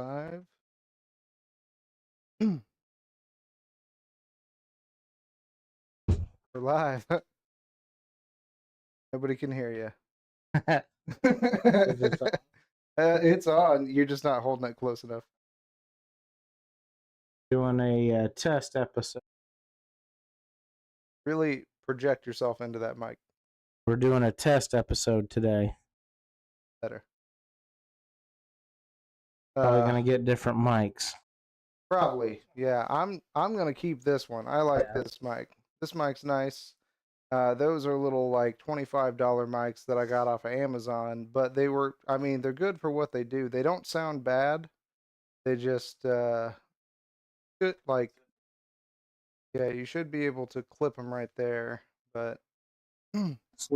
Five. We're live. Nobody can hear you. It's on. You're just not holding it close enough. Doing a test episode. Really project yourself into that mic. We're doing a test episode today. Better. Probably gonna get different mics. Probably. Yeah. I'm gonna keep this one. I like this mic. This mic's nice. Those are little like $25 mics that I got off of Amazon, but they're good for what they do. They don't sound bad. They just good, like, yeah, you should be able to clip them right there, but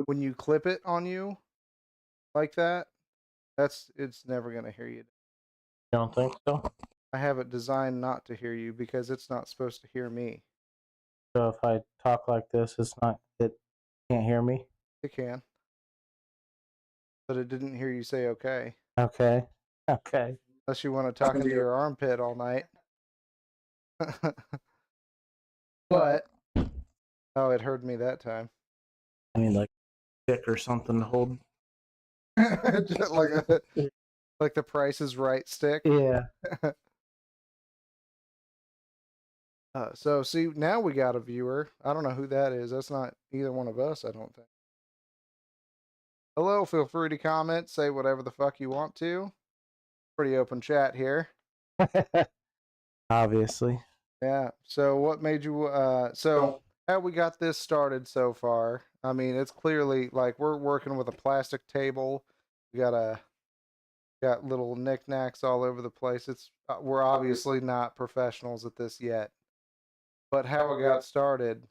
when you clip it on you like that, it's never gonna hear you. You don't think so? I have it designed not to hear you because it's not supposed to hear me. So if I talk like this, it can't hear me? It can. But it didn't hear you say okay. Okay. Unless you want to talk into your armpit all night. But oh, it heard me that time. I need like a stick or something to hold. Just like the Price is Right stick. Yeah. So see, now we got a viewer. I don't know who that is. That's not either one of us, I don't think. Hello, feel free to comment, say whatever the fuck you want to. Pretty open chat here. Obviously. Yeah. So what made you so how we got this started so far? I mean, it's clearly like we're working with a plastic table. We got little knickknacks all over the place. We're obviously not professionals at this yet. But how it got started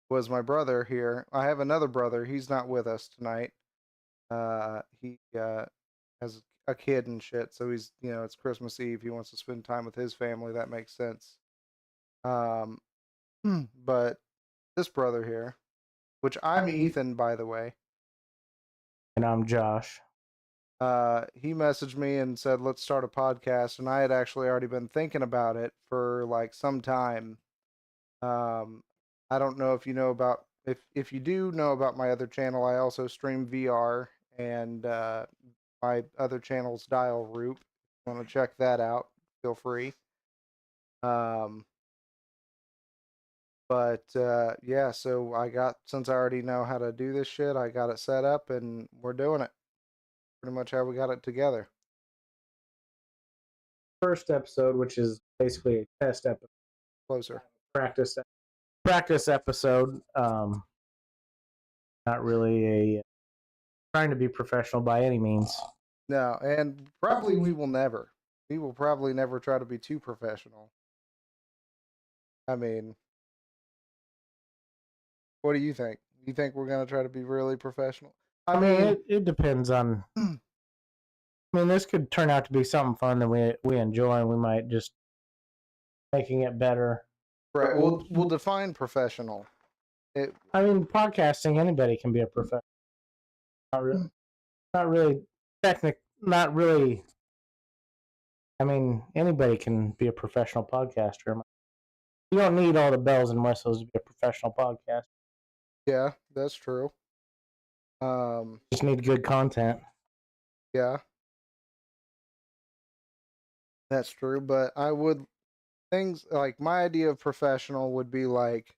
was my brother here. I have another brother. He's not with us tonight. He has a kid and shit, so he's, it's Christmas Eve. He wants to spend time with his family. That makes sense. But this brother here, which I'm Ethan, by the way. And I'm Josh. He messaged me and said, let's start a podcast. And I had actually already been thinking about it for like some time. I don't know if you know about, if you do know about my other channel, I also stream VR, and my other channel's Dial Roop. If you want to check that out, feel free. But yeah, so since I already know how to do this shit, I got it set up and we're doing it. Pretty much how we got it together. First episode, which is basically a test episode. Closer. Practice episode. Not really a trying to be professional by any means. No, and probably we will probably never try to be too professional. I mean, what do you think? You think we're going to try to be really professional? I mean, it depends on. I mean, this could turn out to be something fun that we enjoy, and we might just making it better. Right. We'll define professional. I mean, podcasting, anybody can be a professional. Not really technical. Not really. I mean, anybody can be a professional podcaster. You don't need all the bells and whistles to be a professional podcaster. Yeah, that's true. Just need good content. Yeah, that's true. But things like my idea of professional would be like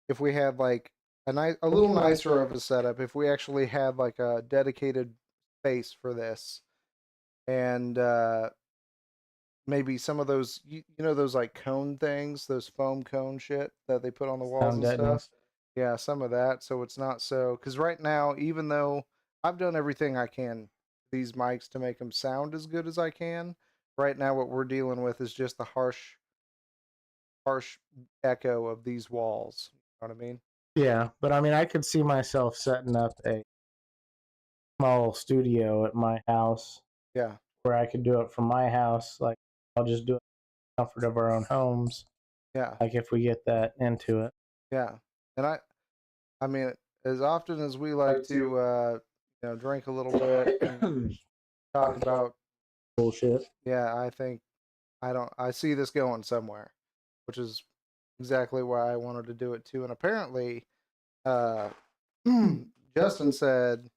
if we had like a little nicer of a setup. If we actually had like a dedicated space for this, and maybe some of those those like cone things, those foam cone shit that they put on the walls and stuff. Yeah, some of that. So it's not so, because right now, even though I've done everything I can these mics to make them sound as good as I can, right now what we're dealing with is just the harsh echo of these walls. You know what I mean? Yeah, but I mean, I could see myself setting up a small studio at my house. Yeah. Where I could do it from my house. Like, I'll just do it in the comfort of our own homes. Yeah. Like, if we get that into it. Yeah. And I mean, as often as we like to, drink a little bit and talk about bullshit. Yeah, I see this going somewhere, which is exactly why I wanted to do it too. And apparently, uh, Justin said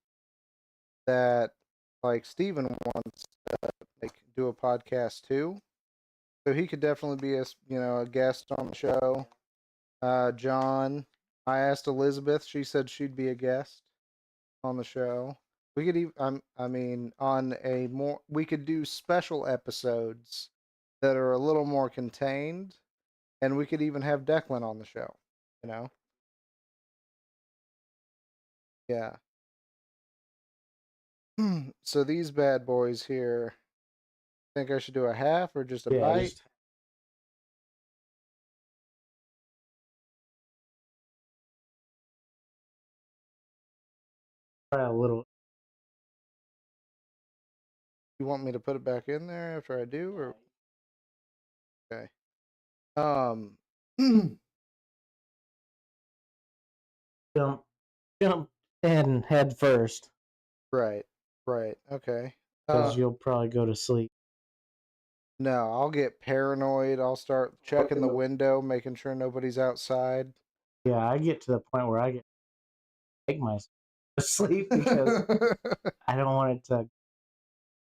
that like Steven wants to do a podcast too, so he could definitely be a guest on the show. John, I asked Elizabeth, she said she'd be a guest on the show. We could even, on a more, we could do special episodes that are a little more contained, and we could even have Declan on the show. You know, yeah. So these bad boys here, think I should do a half or just a Yeah, bite? just try a little. You want me to put it back in there after I do, or okay? Um, Jump, jump in head first, right, right, okay. because you'll probably go to sleep. No, I'll get paranoid. I'll start checking the window, making sure nobody's outside. Yeah, I get to the point where I get take myself to sleep because I don't want it to.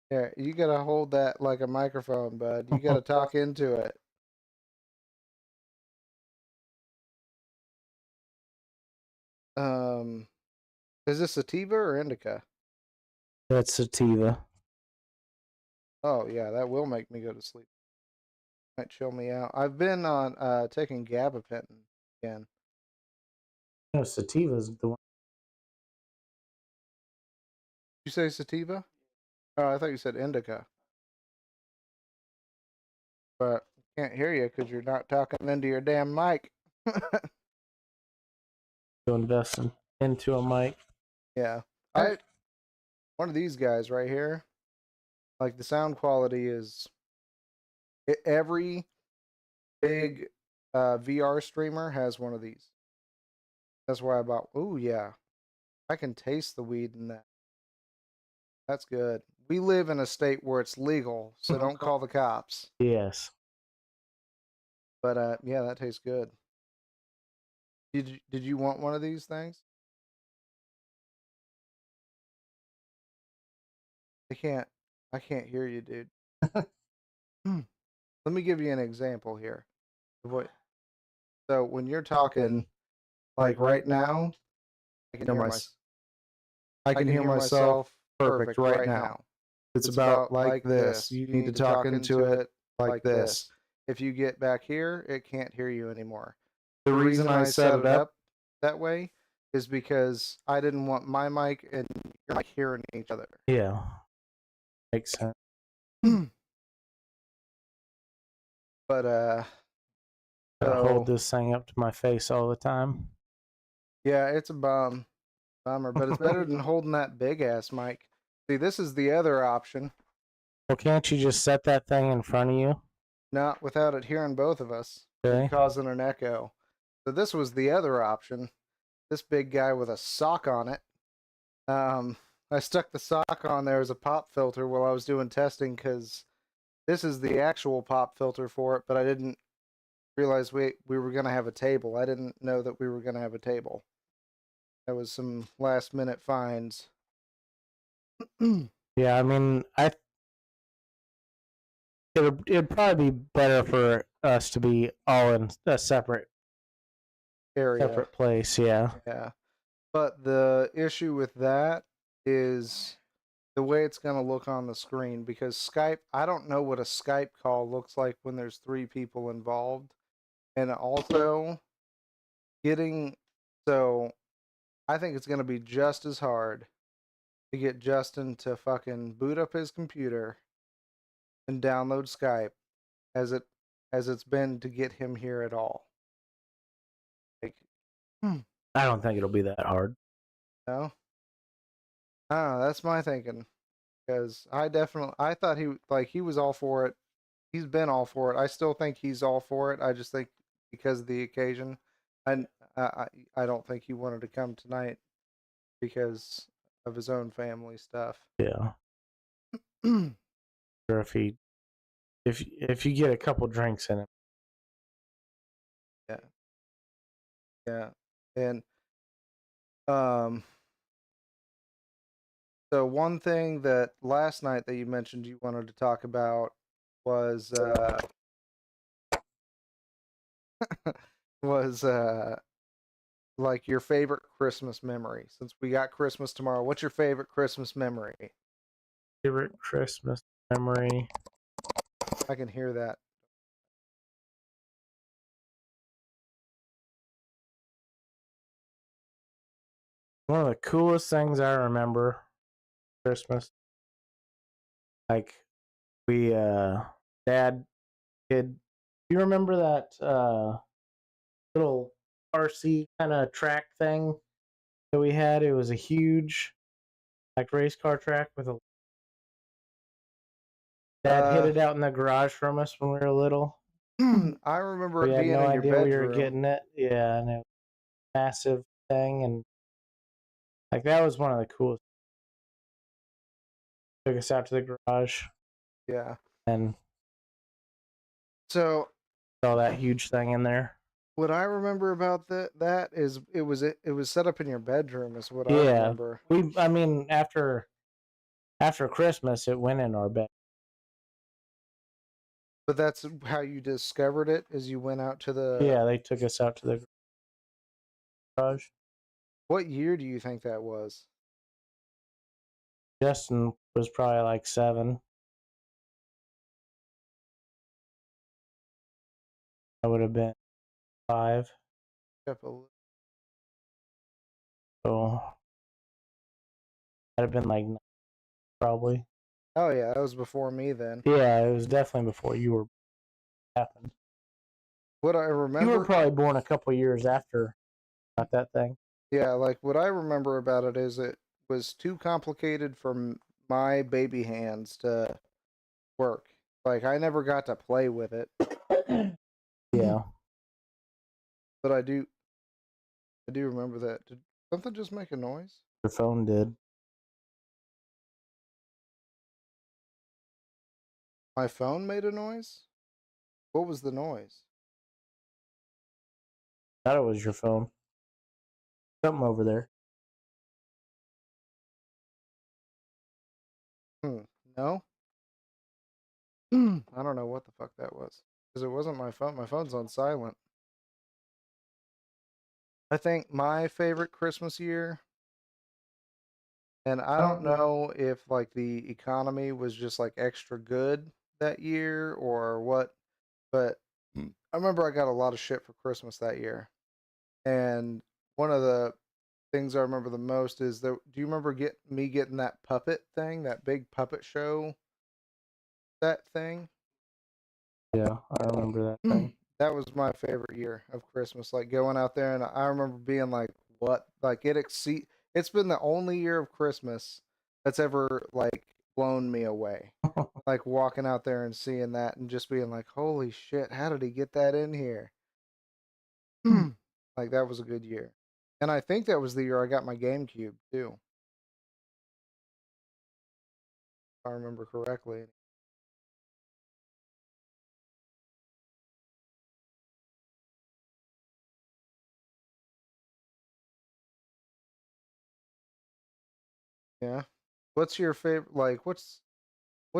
Yeah, you gotta hold that like a microphone, bud. You gotta talk into it. Um, is this sativa or indica? That's sativa. Oh yeah, that will make me go to sleep. Might chill me out. I've been on taking gabapentin again. No, sativa's the one. You say sativa? Oh, I thought you said indica. But can't hear you because you're not talking into your damn mic. To invest into a mic. Yeah. One of these guys right here, like the sound quality is every big VR streamer has one of these. That's why I bought. Oh yeah, I can taste the weed in that. That's good. We live in a state where it's legal, so don't call the cops. Yes. But yeah, that tastes good. Did you want one of these things? I can't hear you, dude. Let me give you an example here. What? So when you're talking, like right now, I can hear I can hear myself perfect right now. It's about like this. You need to talk into it like this. If you get back here, it can't hear you anymore. The reason I set it up that way is because I didn't want my mic and your mic hearing each other. Yeah. Makes sense. But I hold so this thing up to my face all the time. yeah, it's a bummer, but it's better than holding that big ass mic. See, this is the other option. Well, can't you just set that thing in front of you? Not without it hearing both of us. Okay. And causing an echo. So this was the other option. This big guy with a sock on it. I stuck the sock on there as a pop filter while I was doing testing because this is the actual pop filter for it, but I didn't realize we were gonna have a table. I didn't know that we were gonna have a table. That was some last minute finds. Yeah, I mean, it'd probably be better for us to be all in a separate Area. place. Yeah. Yeah. But the issue with that is the way it's going to look on the screen because Skype, I don't know what a Skype call looks like when there's three people involved. And also getting, so I think it's going to be just as hard to get Justin to fucking boot up his computer and download Skype as it's been to get him here at all. Like, I don't think it'll be that hard. no, I don't know. That's my thinking because I thought he was all for it. He's been all for it. I still think he's all for it. I just think because of the occasion, and I don't think he wanted to come tonight because of his own family stuff. Yeah. Or if you get a couple drinks in it. Yeah. Yeah. And um so one thing that last night that you mentioned you wanted to talk about was was like your favorite Christmas memory. Since we got Christmas tomorrow, what's your favorite Christmas memory? Favorite Christmas memory. I can hear that. One of the coolest things I remember Christmas. Like we dad kid, you remember that little RC kind of track thing that we had? It was a huge like race car track with a dad hid Uh it out in the garage from us when we were little. I remember We it had being no in your idea we were bedroom. getting it. Yeah, and it was a massive thing, and like that was one of the coolest. Took us out to the garage Yeah. and So saw that huge thing in there. what I remember about that is it was set up in your bedroom is what I Yeah, remember. I mean after Christmas it went in our bed. But that's how you discovered it is you went out to the Yeah, they took us out to the garage. What year do you think that was? Justin was probably like 7. I would have been 5. So I'd have been like 9, probably. Oh yeah, that was before me then. Yeah, it was definitely before you were happened. What I You were remember probably born a couple years after got that thing. Yeah, like what I remember about it is it was too complicated for my baby hands to work. Like I never got to play with it, Yeah. but I do remember that. Did something just make a noise? Your phone did. My phone made a noise? What was the noise? Thought it was your phone. Something over there. No? I don't know what the fuck that was. Because it wasn't my phone. My phone's on silent. I think my favorite Christmas year, and I don't know if like the economy was just like extra good that year or what, but I remember I got a lot of shit for Christmas that year. And one of the things I remember the most is that do you remember me getting that puppet thing, that big puppet show, that thing? Yeah, I remember that thing. That was my favorite year of Christmas. Like going out there, and I remember being like, "What?" Like It's been the only year of Christmas that's ever like blown me away. Like walking out there and seeing that, and just being like, "Holy shit! How did he get that in here?" Like that was a good year, and I think that was the year I got my GameCube too, if I remember correctly. Yeah. What's your favorite? Like, what's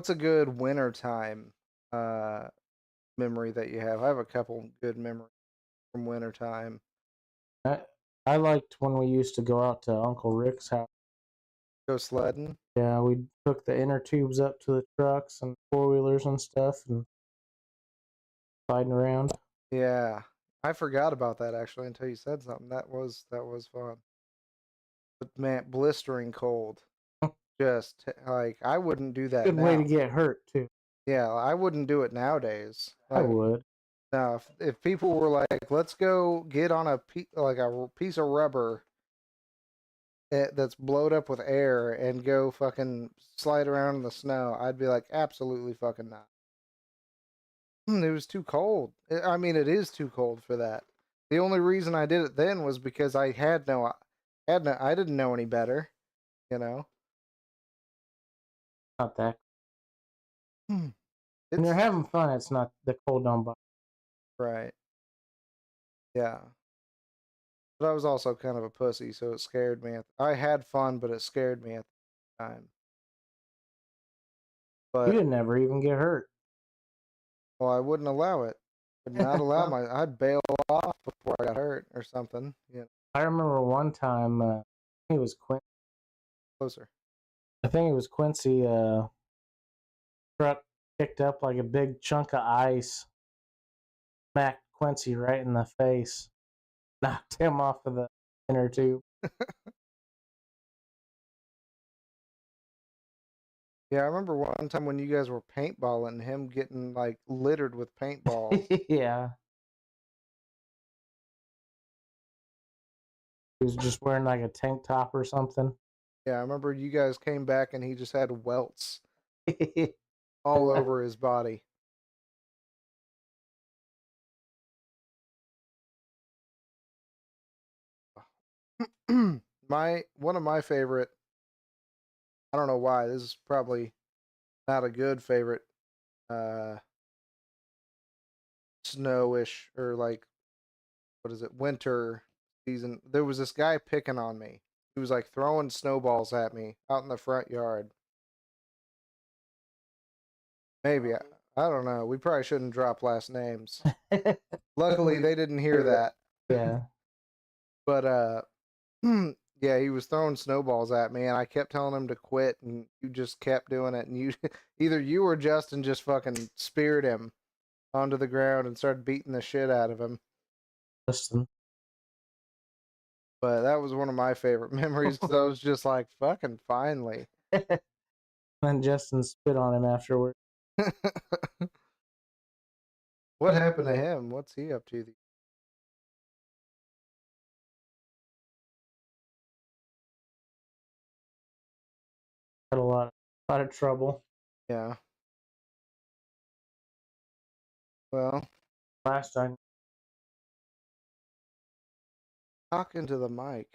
a good wintertime uh memory that you have? I have a couple good memories from wintertime. I, I liked when we used to go out to Uncle Rick's house. Go sledding. Yeah, we took the inner tubes up to the trucks and 4-wheelers and stuff and riding around. Yeah. I forgot about that actually until you said something. That was fun. But man, blistering cold. Just like I wouldn't do that Good way to now. get hurt too. Yeah, I wouldn't do it nowadays. I Like would. now, if people were like, "Let's go get on like a piece of rubber that's blowed up with air and go fucking slide around in the snow," I'd be like, "Absolutely fucking not." It was too cold. I mean, it is too cold for that. The only reason I did it then was because I didn't know any better, you know. Not that. When you're It's having fun, it's not the cold don't bother. right. Yeah. But I was also kind of a pussy, so it scared me. I had fun, but it scared me at the time. You But didn't ever even get hurt. well, I wouldn't allow it. Would not allow my. I'd bail off before I got hurt or something. Yeah, I remember one time, I think it was closer. I think it was Quincy. Truck picked up like a big chunk of ice, smacked Quincy right in the face, knocked him off of the inner tube. Yeah, I remember one time when you guys were paintballing, him getting like littered with paintballs. Yeah, he was just wearing like a tank top or something. Yeah, I remember you guys came back and he just had welts all over his body. One of my favorite. I don't know why. This is probably not a good favorite. Uh, Snowish or like what is it? Winter season. There was this guy picking on me. He was like throwing snowballs at me out in the front yard. Maybe I don't know. We probably shouldn't drop last names. Luckily, they didn't hear that. Yeah. But yeah, he was throwing snowballs at me, and I kept telling him to quit, and you just kept doing it. And you, either you or Justin, just fucking speared him onto the ground and started beating the shit out of him. Justin. But that was one of my favorite memories because I was just like, fucking finally. And Justin spit on him afterward. What happened to him? What's he up to? Had a lot of trouble. Yeah. Well, Last time. talking to the mic.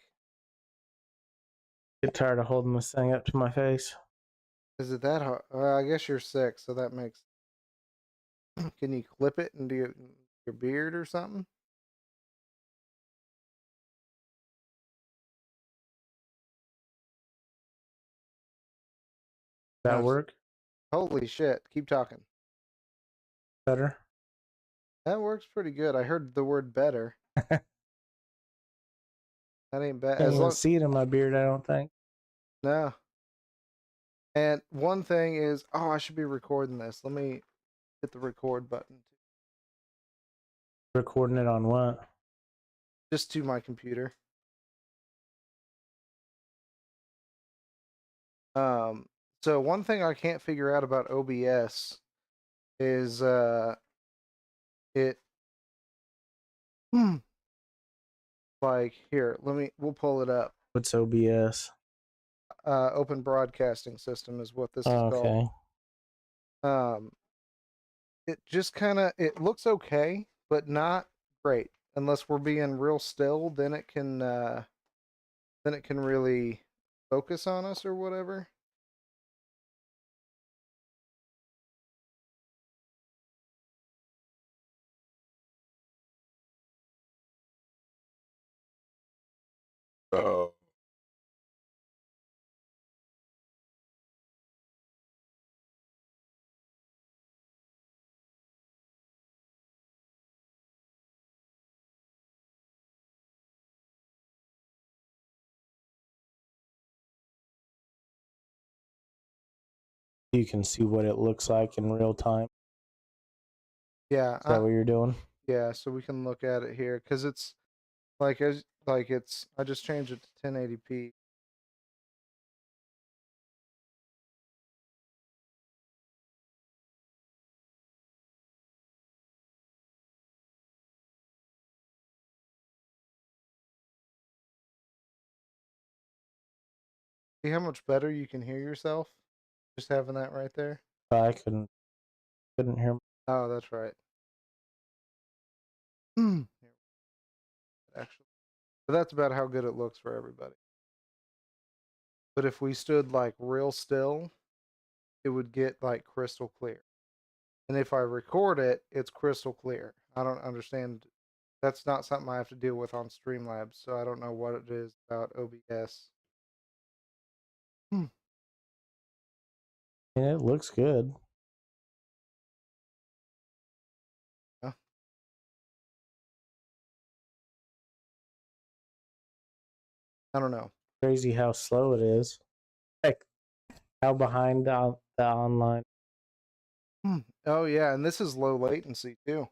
Get tired of holding this thing up to my face. Is it that hard? I guess you're sick, so that makes. Can you clip it into your beard or something? That No, work? holy shit. Keep talking. Better? That works pretty good. I heard the word better. That ain't bad. Can't As even long see it in my beard, I don't think. no. And one thing is, oh, I should be recording this. Let me hit the record button. Recording it on what? Just to my computer. So one thing I can't figure out about OBS is it like here, we'll pull it up. What's OBS? Open Broadcasting System is what this is Okay. called. It just kind of it looks okay, but not great unless we're being real still. Then it can really focus on us or whatever. Oh. You can see what it looks like in real time. Yeah, Is that what you're doing? yeah. So we can look at it here because it's it's. I just changed it to 1080p. See how much better you can hear yourself just having that right there. I couldn't hear. Oh, that's right. Actually, but that's about how good it looks for everybody. But if we stood like real still, it would get like crystal clear. and if I record it, it's crystal clear. I don't understand. That's not something I have to deal with on Streamlabs, so I don't know what it is about OBS. And it looks good. Yeah. I don't know. Crazy how slow it is. Like how behind the online. Oh yeah, and this is low latency too.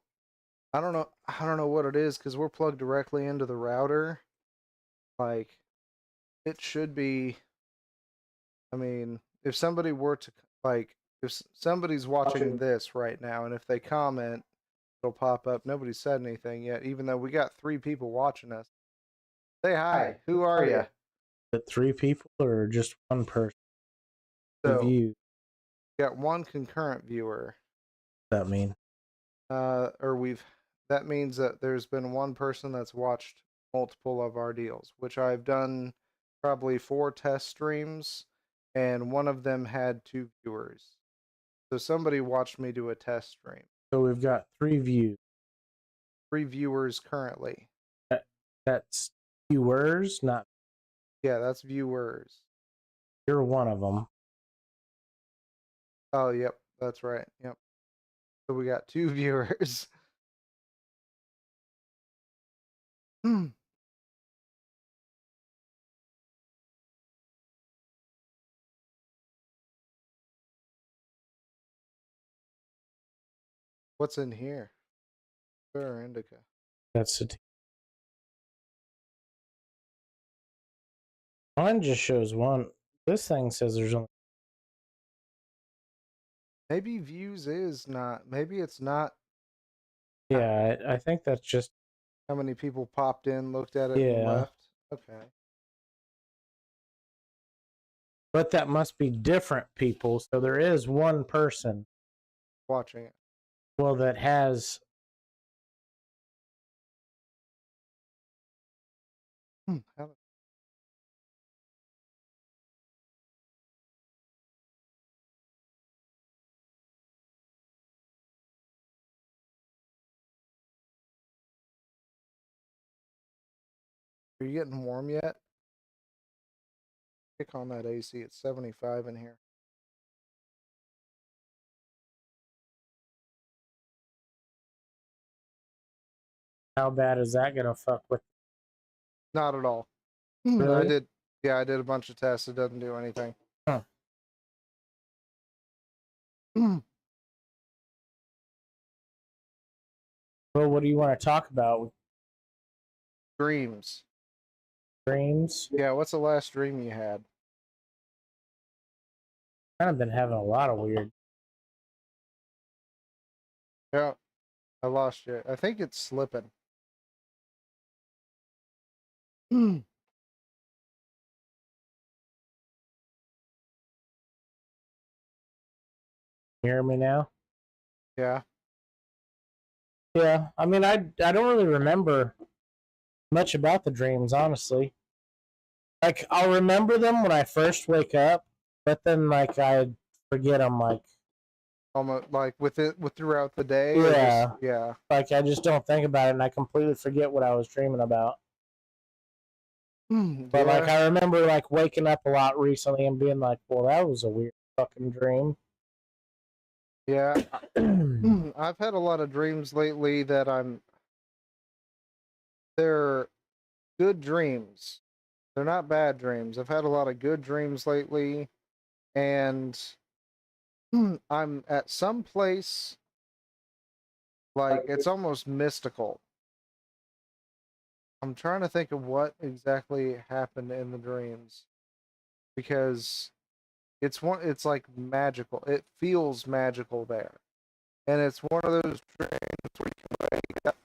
I don't know what it is because we're plugged directly into the router. Like, it should be. I mean, if somebody were to like, if somebody's watching this right now, and if they comment, it'll pop up. Nobody said anything yet, even though we got 3 people watching us. Say hi. Who are you? Is it 3 people or just one person? So, View. got 1 concurrent viewer. That mean? That means that there's been 1 person that's watched multiple of our deals, which I've done probably 4 test streams, and one of them had 2 viewers. So somebody watched me do a test stream. So we've got 3 views. 3 viewers currently. That's viewers, not. Yeah, that's viewers. You're one of them. Oh, yep, that's right. Yep. So we got 2 viewers. What's in here? Or indica. That's the. Mine just shows 1. This thing says there's only. Maybe views is not. Maybe it's not. Yeah, I think that's just. How many people popped in, looked at it, and Yeah. left? Okay. But that must be different people. So there is 1 person. Watching it. Well, that has. Are you getting warm yet? Kick on that AC. It's 75 in here. How bad is that gonna fuck with? Not at all. Really? I did a bunch of tests. It doesn't do anything. Huh. Well, what do you want to talk about? Dreams. Dreams? Yeah, what's the last dream you had? Kind of been having a lot of weird. Yeah, I lost you. I think it's slipping. You hear me now? Yeah. Yeah. I mean, I don't really remember much about the dreams, honestly. Like, I'll remember them when I first wake up, but then like I forget them. Like, Almost like with throughout the day. Yeah. Yeah. Like I just don't think about it, and I completely forget what I was dreaming about. But like I remember like waking up a lot recently and being like, "Well, that was a weird fucking dream." Yeah. I've had a lot of dreams lately that they're good dreams. They're not bad dreams. I've had a lot of good dreams lately, and I'm at some place like it's almost mystical. I'm trying to think of what exactly happened in the dreams because it's like magical. It feels magical there. And it's one of those dreams where you can wake up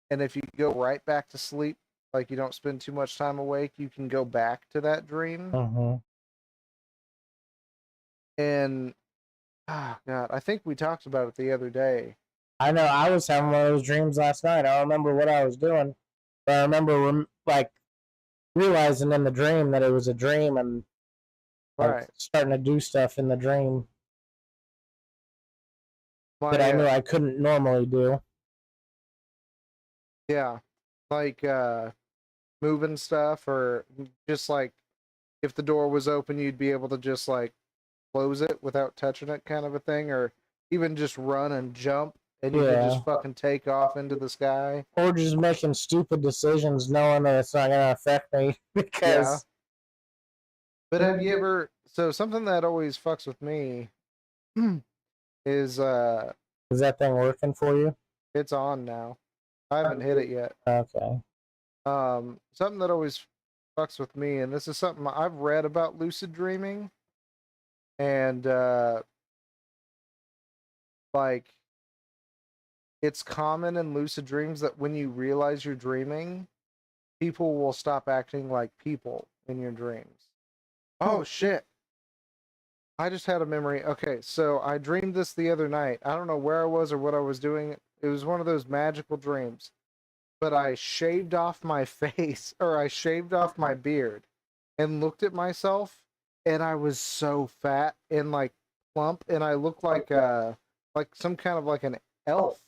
and if you go right back to sleep, like you don't spend too much time awake, you can go back to that dream. And oh god, I think we talked about it the other day. I know I was having one of those dreams last night. I don't remember what I was doing, but I remember like realizing in the dream that it was a dream and like, Right. starting to do stuff in the dream. My, that I knew I couldn't normally do. yeah, like moving stuff, or just like if the door was open, you'd be able to just like close it without touching it, kind of a thing, or even just run and jump, and you could just Yeah. fucking take off into the sky. Or just making stupid decisions knowing that it's not going to affect me Yeah. because. But have you ever? So something that always fucks with me is Is that thing working for you? it's on now. I haven't hit it yet. Okay. Something that always fucks with me, and this is something I've read about lucid dreaming, and like it's common in lucid dreams that when you realize you're dreaming, people will stop acting like people in your dreams. Oh shit. I just had a memory. Okay, so I dreamed this the other night. I don't know where I was or what I was doing. It was one of those magical dreams. But I shaved off my face, or I shaved off my beard and looked at myself, and I was so fat and like plump, and I looked like some kind of like an elf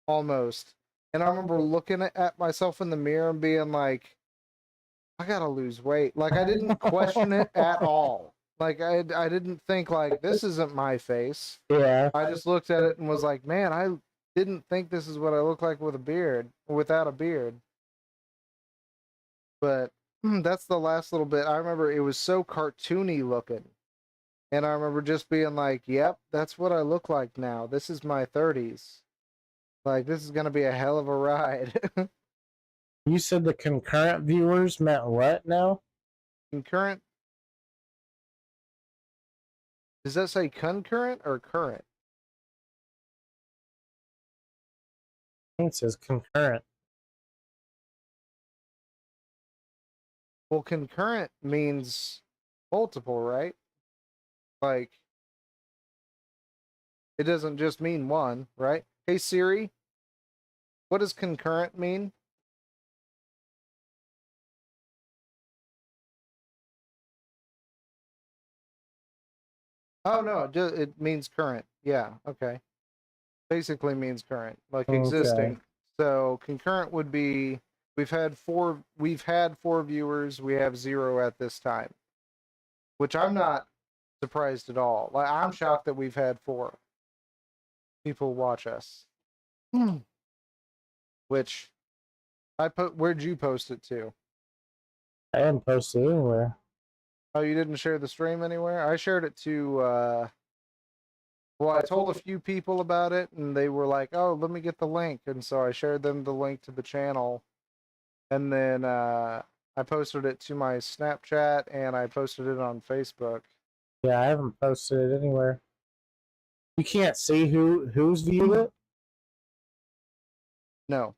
almost. And I remember looking at myself in the mirror and being like, I gotta lose weight. Like I didn't question it at all. Like I didn't think like this isn't my face. Yeah. I just looked at it and was like, man, I didn't think this is what I look like with a beard, without a beard. But that's the last little bit. I remember it was so cartoony looking. And I remember just being like, yep, that's what I look like now. This is my 30s. Like, this is going to be a hell of a ride. You said the concurrent viewers meant what now? Concurrent. Does that say concurrent or current? I think it says concurrent. Well, concurrent means multiple, right? Like, it doesn't just mean one, right? Hey Siri, what does concurrent mean? Oh no, it means current. Yeah, okay. Basically means current, like existing. Okay. So concurrent would be we've had four viewers, we have 0 at this time. Which I'm not surprised at all. Like I'm shocked that we've had 4 people watch us. Which where'd you post it to? I haven't posted anywhere. Oh, you didn't share the stream anywhere? I shared it to well, I told a few people about it and they were like, "Oh, let me get the link." And so I shared them the link to the channel. And then I posted it to my Snapchat and I posted it on Facebook. Yeah, I haven't posted it anywhere. You can't see who's viewed it? No.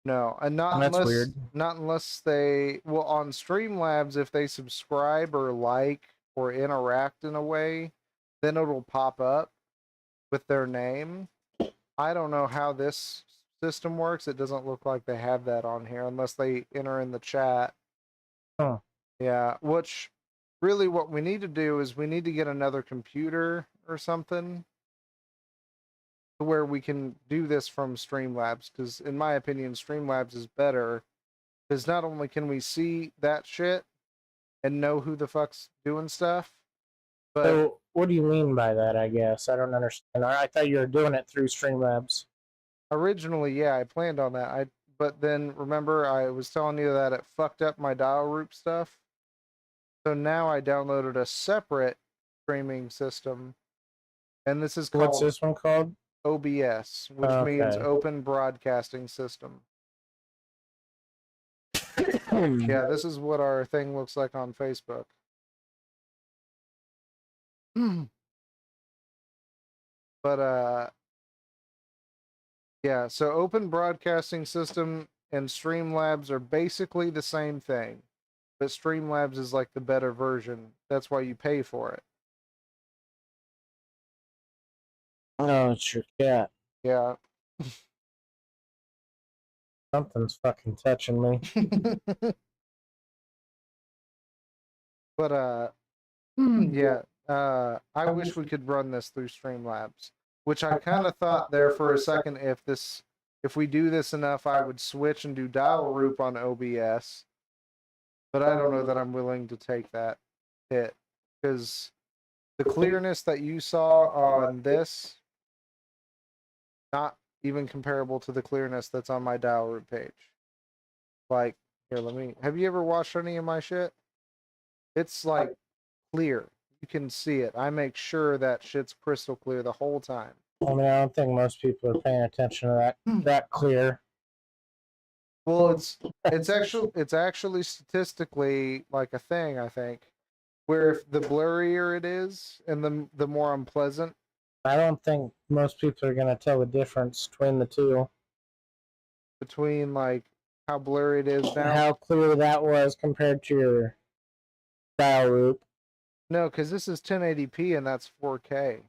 No, and not That's unless weird. not unless they well on Streamlabs if they subscribe or like or interact in a way, then it'll pop up with their name. I don't know how this system works. It doesn't look like they have that on here unless they enter in the chat. Huh. Yeah, which really what we need to do is we need to get another computer or something where we can do this from Streamlabs, because in my opinion Streamlabs is better, because not only can we see that shit and know who the fuck's doing stuff, but So, what do you mean by that, I guess? I don't understand. I thought you were doing it through Streamlabs. originally, yeah, I planned on that. But then remember I was telling you that it fucked up my dial root stuff. So now I downloaded a separate streaming system, and this is What's called this one called? OBS, which means Okay. Open Broadcasting System. Yeah, this is what our thing looks like on Facebook. But yeah, so Open Broadcasting System and Streamlabs are basically the same thing, but Streamlabs is like the better version. That's why you pay for it. Oh, it's your cat. Yeah. Something's fucking touching me. But yeah, I wish we could run this through Streamlabs. which I kind of thought there for a second if we do this enough, I would switch and do dial roop on OBS. But I don't know that I'm willing to take that hit because the clearness that you saw on this, not even comparable to the clearness that's on my dial root page. Like, here, have you ever watched any of my shit? It's like clear. You can see it. I make sure that shit's crystal clear the whole time. I mean, I don't think most people are paying attention to that clear. Well, it's actually statistically like a thing, I think, where if the blurrier it is and the more unpleasant. I don't think most people are gonna tell the difference between the two. Between like how blurry it is now. How clear that was compared to your dial root. No, because this is 1080p and that's 4K.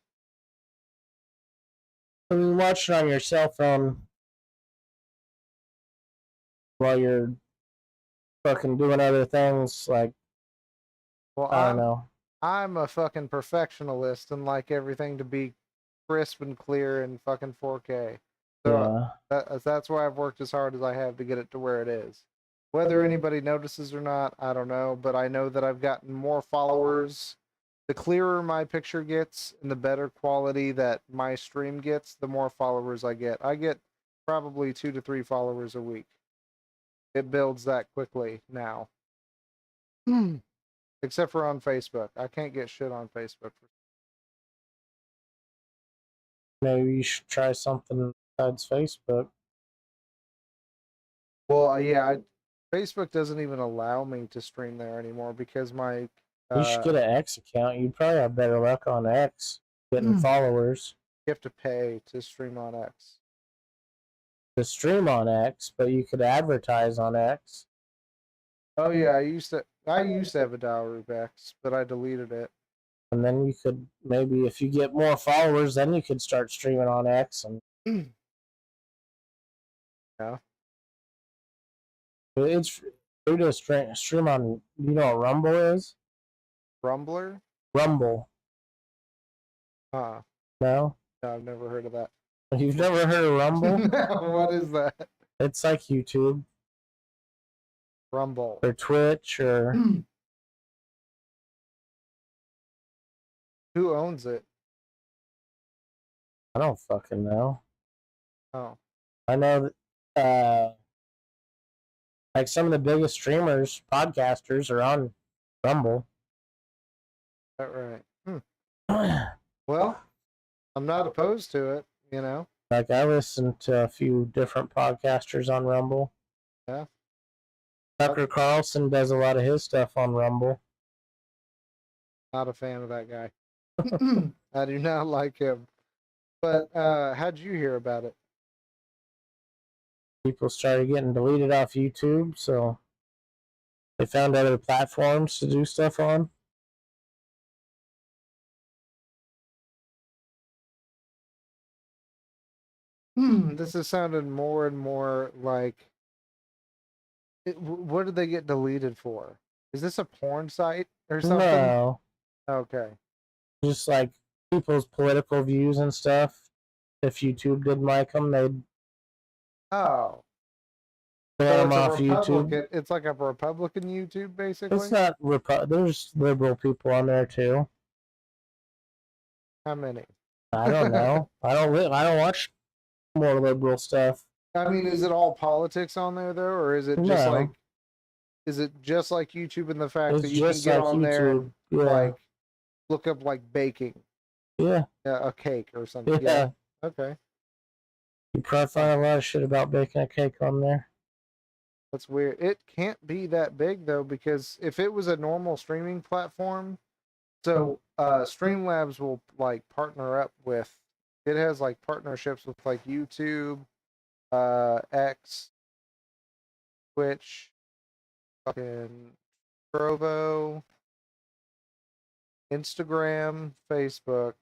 I mean, watch it on your cell phone while you're fucking doing other things, like, well, I don't know. I'm a fucking perfectionist and like everything to be crisp and clear and fucking 4K. So that's why I've worked as hard as I have to get it to where it is. Whether anybody notices or not, I don't know, but I know that I've gotten more followers. The clearer my picture gets and the better quality that my stream gets, the more followers I get. I get probably 2 to 3 followers a week. It builds that quickly now. Except for on Facebook. I can't get shit on Facebook. Maybe you should try something besides Facebook. Well, yeah, Facebook doesn't even allow me to stream there anymore because my... you should get an X account. You'd probably have better luck on X getting followers. You have to pay to stream on X. To stream on X, but you could advertise on X. Oh yeah, I used to have a dial root X, but I deleted it. And then you could maybe, if you get more followers, then you could start streaming on X. And yeah, it's free to stream on. You know what Rumble is? Rumbler? Rumble. No, I've never heard of that. You've never heard of Rumble? What is that? It's like YouTube. Rumble. Or Twitch or... Who owns it? I don't fucking know. Oh. I know that like some of the biggest streamers, podcasters are on Rumble. Is that right? Well, I'm not opposed to it, you know. Like I listen to a few different podcasters on Rumble. Yeah. Tucker Carlson does a lot of his stuff on Rumble. Not a fan of that guy. I do not like him. But how'd you hear about it? People started getting deleted off YouTube, so they found other platforms to do stuff on. This is sounding more and more like... what did they get deleted for? Is this a porn site or something? No. Okay. Just like people's political views and stuff. If YouTube didn't like them, they'd Oh. ban them off YouTube. It's like a Republican YouTube, basically? It's not there's liberal people on there too. How many? I don't know. I don't watch more liberal stuff. I mean, is it all politics on there though, or is it just like... Is it just like YouTube in the fact that you can get on there and like look up like baking? Yeah. A cake or something. Yeah. Okay. You probably find a lot of shit about baking a cake on there. That's weird. It can't be that big though, because if it was a normal streaming platform, so Streamlabs will like partner up with... It has like partnerships with like YouTube, X, Twitch, fucking Trovo, Instagram, Facebook,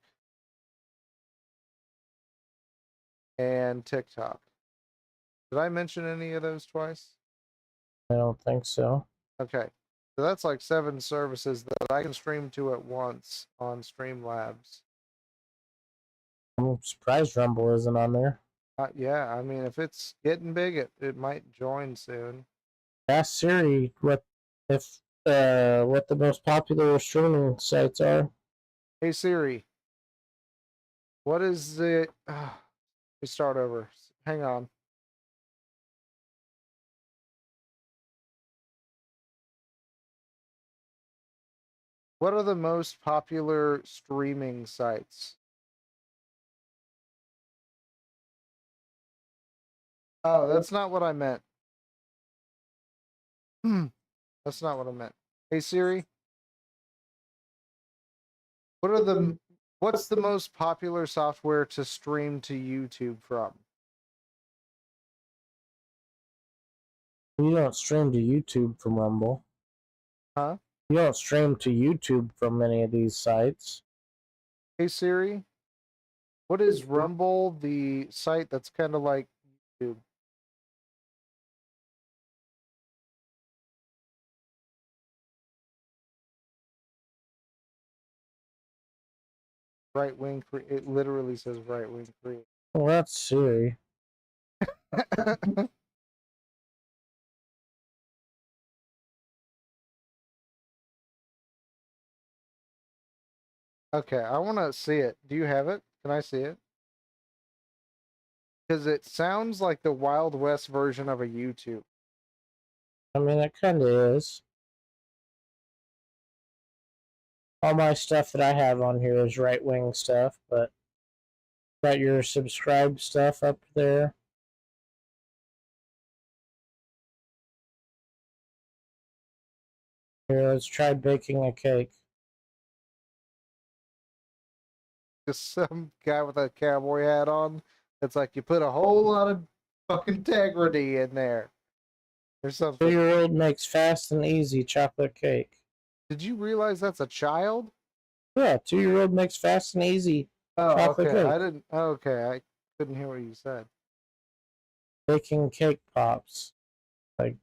and TikTok. Did I mention any of those twice? I don't think so. Okay. So that's like 7 services that I can stream to at once on Streamlabs. I'm surprised Rumble isn't on there. Yeah, I mean, if it's getting big, it might join soon. Ask Siri what the most popular streaming sites are. Hey Siri, what is the? We start over. Hang on. What are the most popular streaming sites? Oh, that's not what I meant. That's not what I meant. Hey Siri, what are the what's the most popular software to stream to YouTube from? You don't stream to YouTube from Rumble. Huh? You don't stream to YouTube from any of these sites. Hey Siri, what is Rumble, the site that's kind of like YouTube? Right wing. It literally says right wing create. Well, that's Siri. Okay, I want to see it. Do you have it? Can I see it? Because it sounds like the Wild West version of a YouTube. I mean, it kind of is. All my stuff that I have on here is right wing stuff, but got your subscribed stuff up there. Here, let's try baking a cake. Just some guy with a cowboy hat on. It's like you put a whole lot of fucking integrity in there. Or something. 2-year-old makes fast and easy chocolate cake. Did you realize that's a child? Yeah, 2-year-old makes fast and easy chocolate okay. cake. I didn't. Okay, I couldn't hear what you said. Baking cake pops. Like,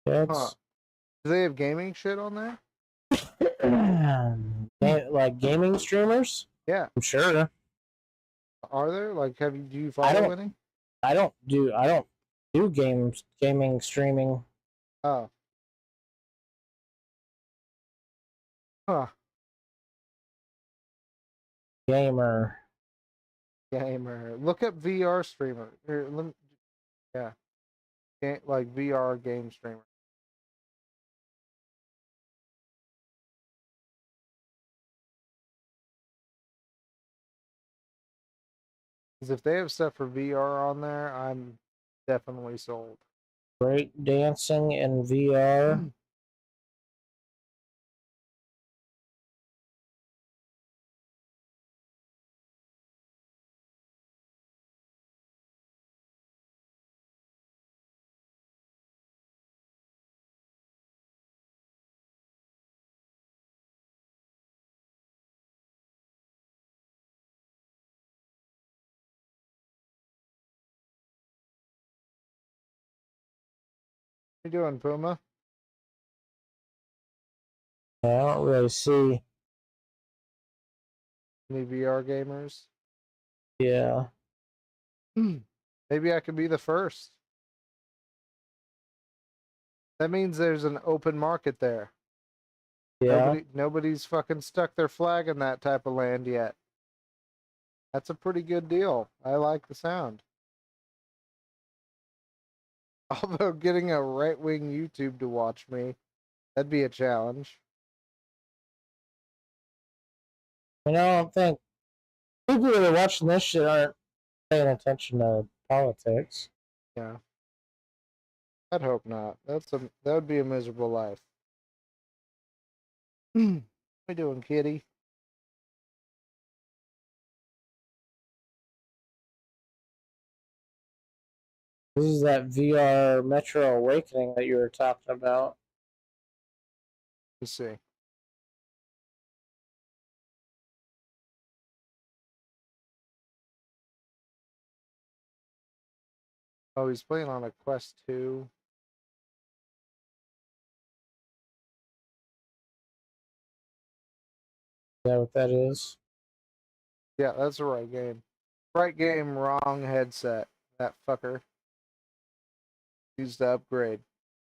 yeah, it's Do they have gaming shit on there? like gaming streamers. Yeah. I'm sure. Are there? Like, do you follow any? I don't do gaming streaming. Oh. Huh. Gamer. Look up VR streamer. Here, yeah. Like VR game streamer. Because if they have stuff for VR on there, I'm definitely sold. Break dancing in VR. How you doing, Puma? I don't really see. Any VR gamers? Yeah. Maybe I could be the first. That means there's an open market there. Yeah. Nobody's fucking stuck their flag in that type of land yet. That's a pretty good deal. I like the sound. Although getting a right wing YouTube to watch me, that'd be a challenge. I don't think people that are watching this shit aren't paying attention to politics. Yeah. I'd hope not. That would be a miserable life. How you doing, kitty? This is that VR Metro Awakening that you were talking about. Let's see. Oh, he's playing on a Quest 2. Is that what that is? Yeah, that's the right game. Right game, wrong headset. That fucker needs to upgrade.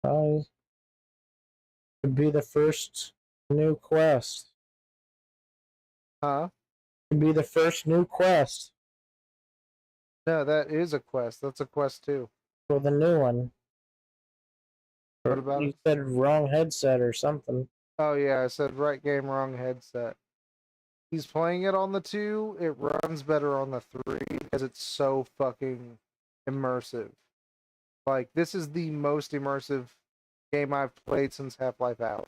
Could be the first new quest. Huh? Could be the first new quest No, that is a quest. That's a quest too. for the new one. What about You it? said wrong headset or something. Oh yeah, I said right game, wrong headset. He's playing it on the 2. It runs better on the 3 because it's so fucking immersive. Like, this is the most immersive game I've played since Half-Life Alyx.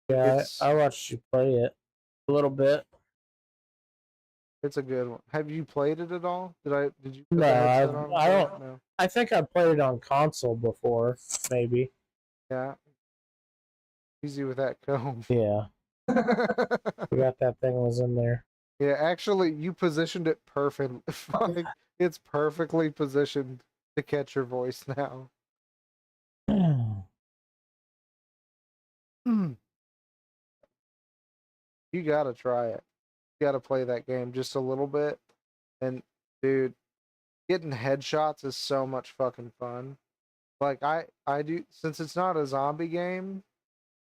Yeah, It's I watched you play it a little bit. it's a good one. Have you played it at all? Did you put No, the headset on? I for it? don't. No. I think I played it on console before, maybe. Yeah. Easy with that comb. Yeah, forgot that thing was in there. Yeah, actually, you positioned it perfect. Like, it's perfectly positioned to catch your voice now. You gotta try it. You gotta play that game just a little bit. And dude, getting headshots is so much fucking fun. Like I do, since it's not a zombie game,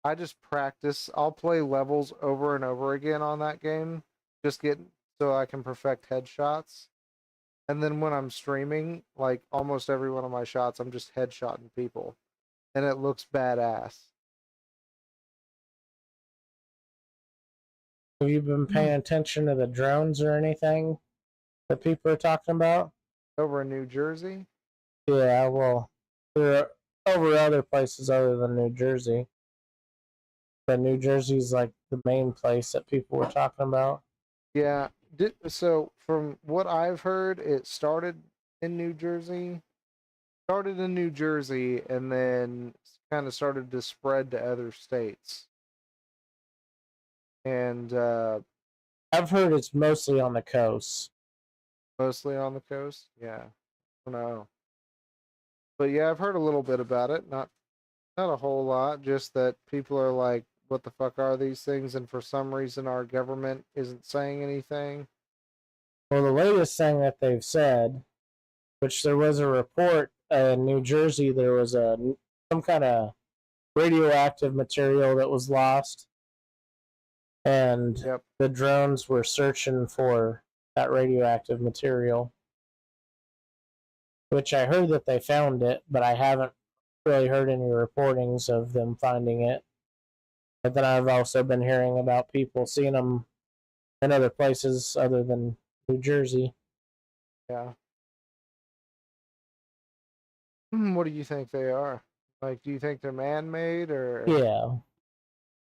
I just practice. I'll play levels over and over again on that game, just get so I can perfect headshots. And then when I'm streaming, like almost every one of my shots, I'm just headshotting people, and it looks badass. Have you been paying attention to the drones or anything that people are talking about? Over in New Jersey, Yeah, well, they're over other places other than New Jersey. But New Jersey's like the main place that people were talking about. yeah. So from what I've heard, it started in New Jersey, and then kind of started to spread to other states. And I've heard it's mostly on the coast. mostly on the coast. Yeah, I don't know, but yeah, I've heard a little bit about it. Not a whole lot. Just that people are like, "What the fuck are these things?" And for some reason, our government isn't saying anything. Well, the latest thing that they've said, which there was a report in New Jersey, there was some kind of radioactive material that was lost, and Yep. the drones were searching for that radioactive material. Which I heard that they found it, but I haven't really heard any reportings of them finding it. But then I've also been hearing about people seeing them in other places other than New Jersey. Yeah. What do you think they are? Like, do you think they're man-made, or Yeah,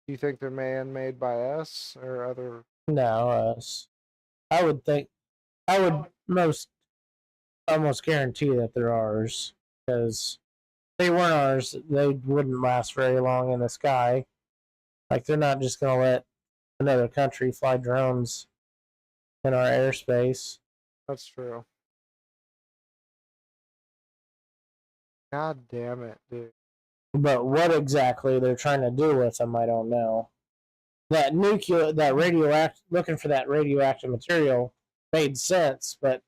do you think they're man-made by us or other? no, I would think, I would most almost guarantee that they're ours because if they weren't ours, they wouldn't last very long in the sky. Like they're not just gonna let another country fly drones in our airspace. That's true. God damn it, dude. But what exactly they're trying to do with them, I don't know. That radioactive, looking for that radioactive material made sense, but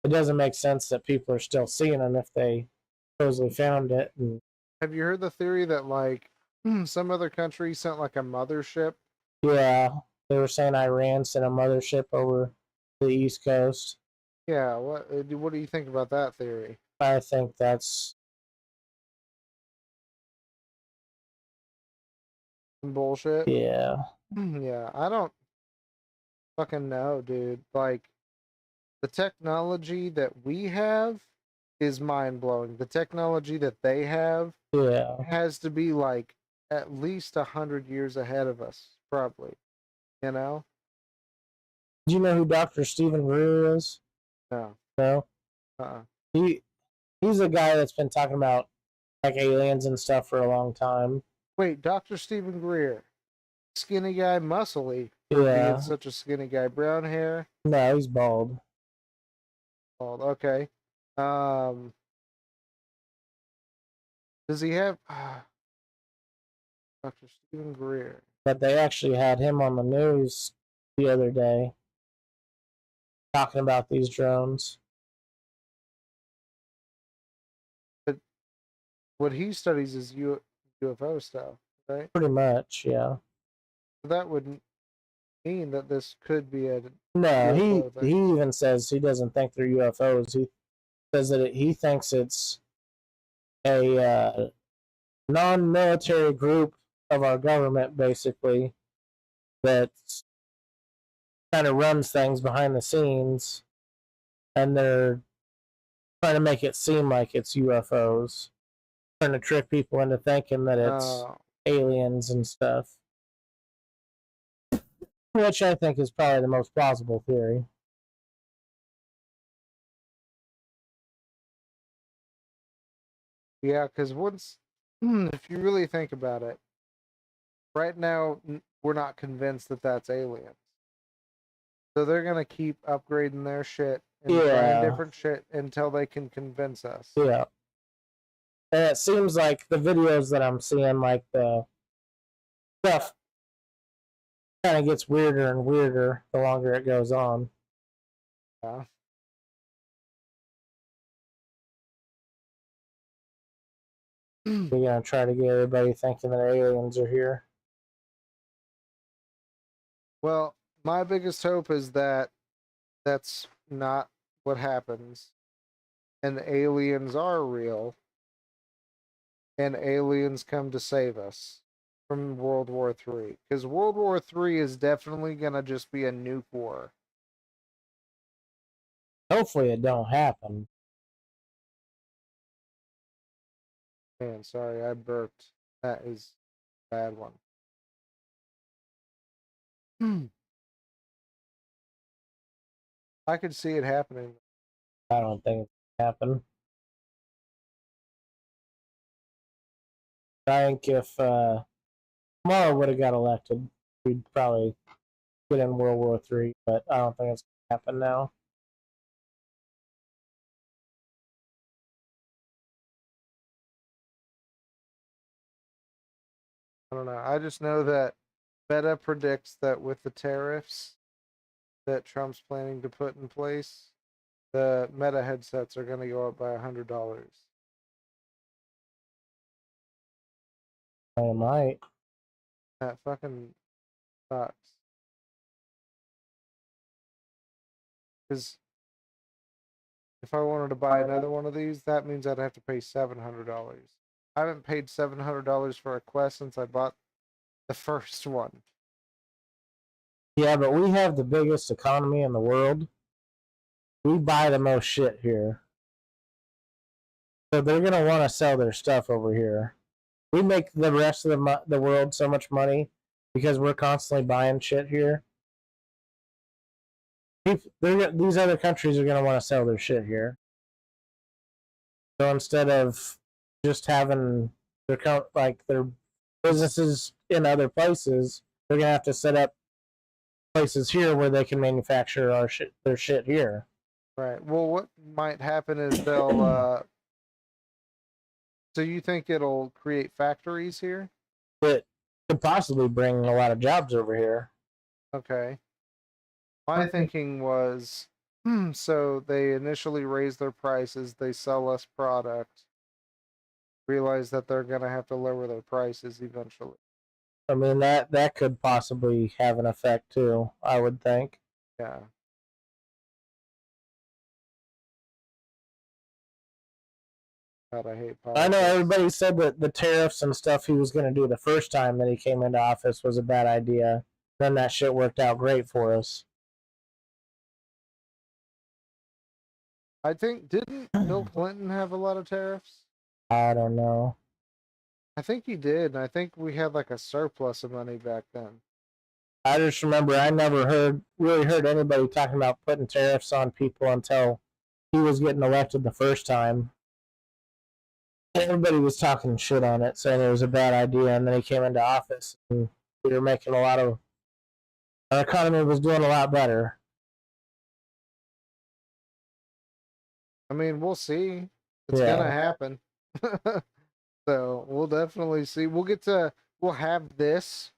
it doesn't make sense that people are still seeing them if they supposedly found it. And Have you heard the theory that like some other country sent like a mothership? yeah, they were saying Iran sent a mothership over the East Coast. Yeah. What do you think about that theory? I think that's Bullshit. yeah, Yeah, I don't fucking know, dude. Like, the technology that we have is mind blowing. The technology that they have yeah. has to be like at least 100 years ahead of us, probably. You know? Do you know who Dr. Stephen Greer is? No. No, Uh-uh. he he's a guy that's been talking about like aliens and stuff for a long time. Wait, Dr. Stephen Greer, skinny guy, muscly for being Yeah, such a skinny guy, brown hair, no, he's bald. bald. Okay. Um, does he have Dr. Stephen Greer? But they actually had him on the news the other day talking about these drones. But what he studies is UFO stuff, right? Pretty much, yeah. So that would mean that this could be a No, UFO he thing. even says he doesn't think they're UFOs. He says that he thinks it's a non-military group of our government, basically, that kind of runs things behind the scenes, and they're trying to make it seem like it's UFOs, trying to trick people into thinking that it's aliens and stuff, which I think is probably the most plausible theory. Yeah, because once, if you really think about it, right now we're not convinced that that's aliens. So they're gonna keep upgrading their shit and trying different shit until they can convince us. Yeah. And it seems like the videos that I'm seeing, like the stuff kind of gets weirder and weirder the longer it goes on. Yeah. We're gonna try to get everybody thinking that aliens are here. Well, my biggest hope is that that's not what happens, and aliens are real, and aliens come to save us from World War III. Because World War III is definitely gonna just be a nuke war. Hopefully it don't happen. Man, sorry, I burped. That is a bad one. I could see it happening. I don't think it can happen. I think if Kamala would have got elected, we'd probably get in World War III, but I don't think it's gonna happen now. I don't know. I just know that Meta predicts that with the tariffs that Trump's planning to put in place, the Meta headsets are going to go up by $100. I might. That fucking sucks. Because if I wanted to buy another one of these, that means I'd have to pay $700. I haven't paid $700 for a Quest since I bought the first one. Yeah, but we have the biggest economy in the world. We buy the most shit here. So they're going to want to sell their stuff over here. We make the rest of the world so much money because we're constantly buying shit here. These other countries are going to want to sell their shit here. So instead of just having their businesses in other places, they're going to have to set up places here where they can manufacture their shit here. Right. Well, what might happen is they'll. So you think it'll create factories here? It could possibly bring a lot of jobs over here. Okay. My thinking was, so they initially raise their prices, they sell less product, realize that they're gonna have to lower their prices eventually. I mean that could possibly have an effect too, I would think. Yeah. God, I hate politics. I know everybody said that the tariffs and stuff he was going to do the first time that he came into office was a bad idea. Then that shit worked out great for us. I think, didn't Bill Clinton have a lot of tariffs? I don't know. I think he did, and I think we had like a surplus of money back then. I just remember I never really heard anybody talking about putting tariffs on people until he was getting elected the first time. Everybody was talking shit on it, saying it was a bad idea, and then he came into office, and we were making our economy was doing a lot better. I mean, we'll see. It's gonna happen. So we'll definitely see. We'll have this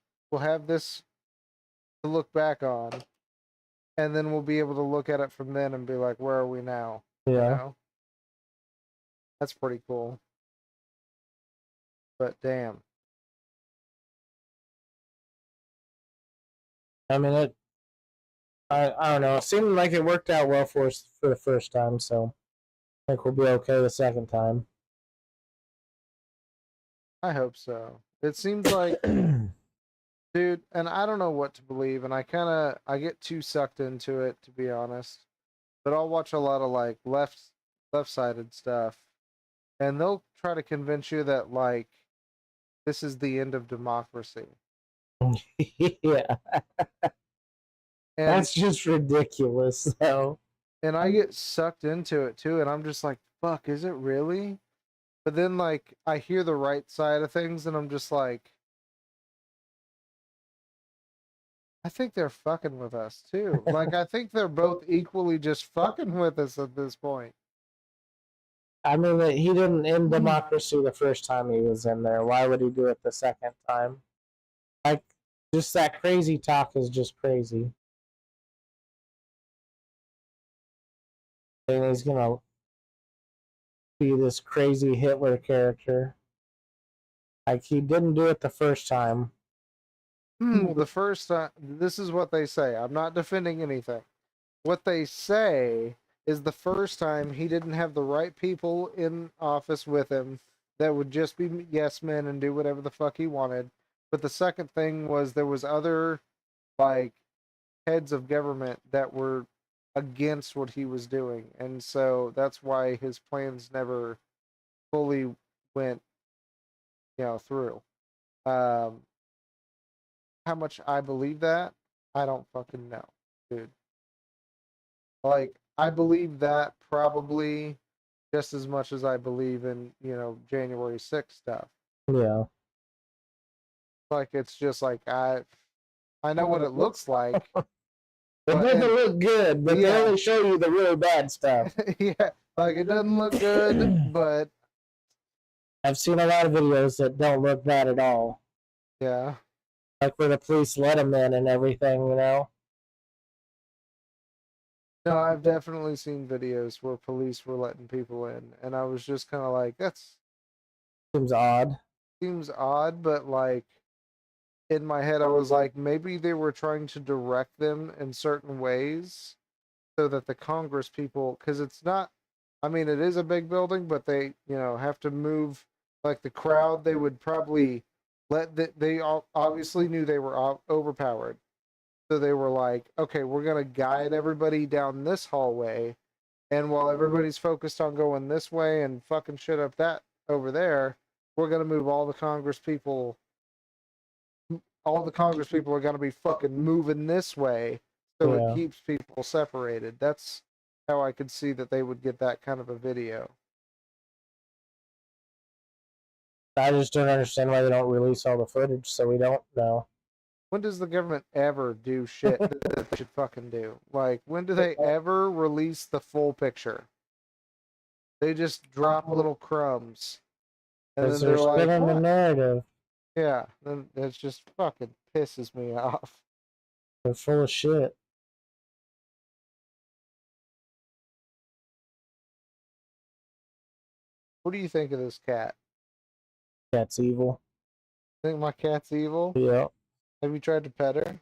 to look back on, and then we'll be able to look at it from then and be like, where are we now? You Yeah. know? That's pretty cool. But damn. I mean, I don't know. It seemed like it worked out well for us for the first time, so I think we'll be okay the second time. I hope so. It seems like, dude, and I don't know what to believe, and I get too sucked into it, to be honest. But I'll watch a lot of like left-sided stuff, and they'll try to convince you that like this is the end of democracy. Yeah, And that's just ridiculous. So and I get sucked into it too, and I'm just like, fuck, is it really? But then like I hear the right side of things, and I'm just like, I think they're fucking with us too. Like I think they're both equally just fucking with us at this point. I mean, he didn't end democracy the first time he was in there. Why would he do it the second time? Like, just that crazy talk is just crazy. And he's gonna be this crazy Hitler character. Like, he didn't do it the first time. The first time, this is what they say. I'm not defending anything. What they say is the first time he didn't have the right people in office with him that would just be yes men and do whatever the fuck he wanted. But the second thing was there was other like heads of government that were against what he was doing, and so that's why his plans never fully went, through. Um, how much I believe that, I don't fucking know, dude. Like, I believe that probably just as much as I believe in, January 6th stuff. Yeah. Like, it's just like I know what it looks like. It doesn't look good, but they only show you the really bad stuff. Yeah, like it doesn't look good, but I've seen a lot of videos that don't look bad at all. yeah. Like where the police let him in and everything, you know? No, I've definitely seen videos where police were letting people in, and I was just kind of like, that's Seems odd. seems odd, but like in my head, I was like, maybe they were trying to direct them in certain ways so that the Congress people, because it's not, I mean, it is a big building, but they, have to move like the crowd. They would probably they obviously knew they were overpowered. So they were like, okay, we're going to guide everybody down this hallway. And while everybody's focused on going this way and fucking shit up that over there, we're going to move all the Congress people are going to be fucking moving this way so it keeps people separated. That's how I could see that they would get that kind of a video. I just don't understand why they don't release all the footage, so we don't know. When does the government ever do shit that they should fucking do? Like, when do they ever release the full picture? They just drop little crumbs. And then they're like, spinning the narrative. Yeah, then it just fucking pisses me off. They're full of shit. What do you think of this cat? Cat's evil. Think my cat's evil? Yeah. Have you tried to pet her?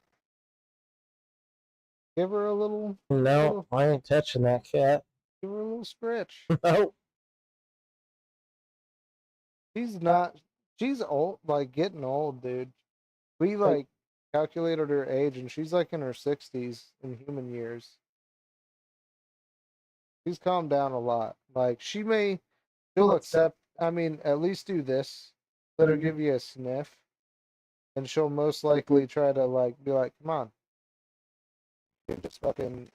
Give her a little. No, I ain't touching that cat. Give her a little stretch. No. She's not. She's old, like getting old, dude. We like calculated her age, and she's like in her 60s in human years. She's calmed down a lot. Like she'll accept. I mean, at least do this. Let her give you a sniff, and she'll most likely try to like be like, "Come on, just fucking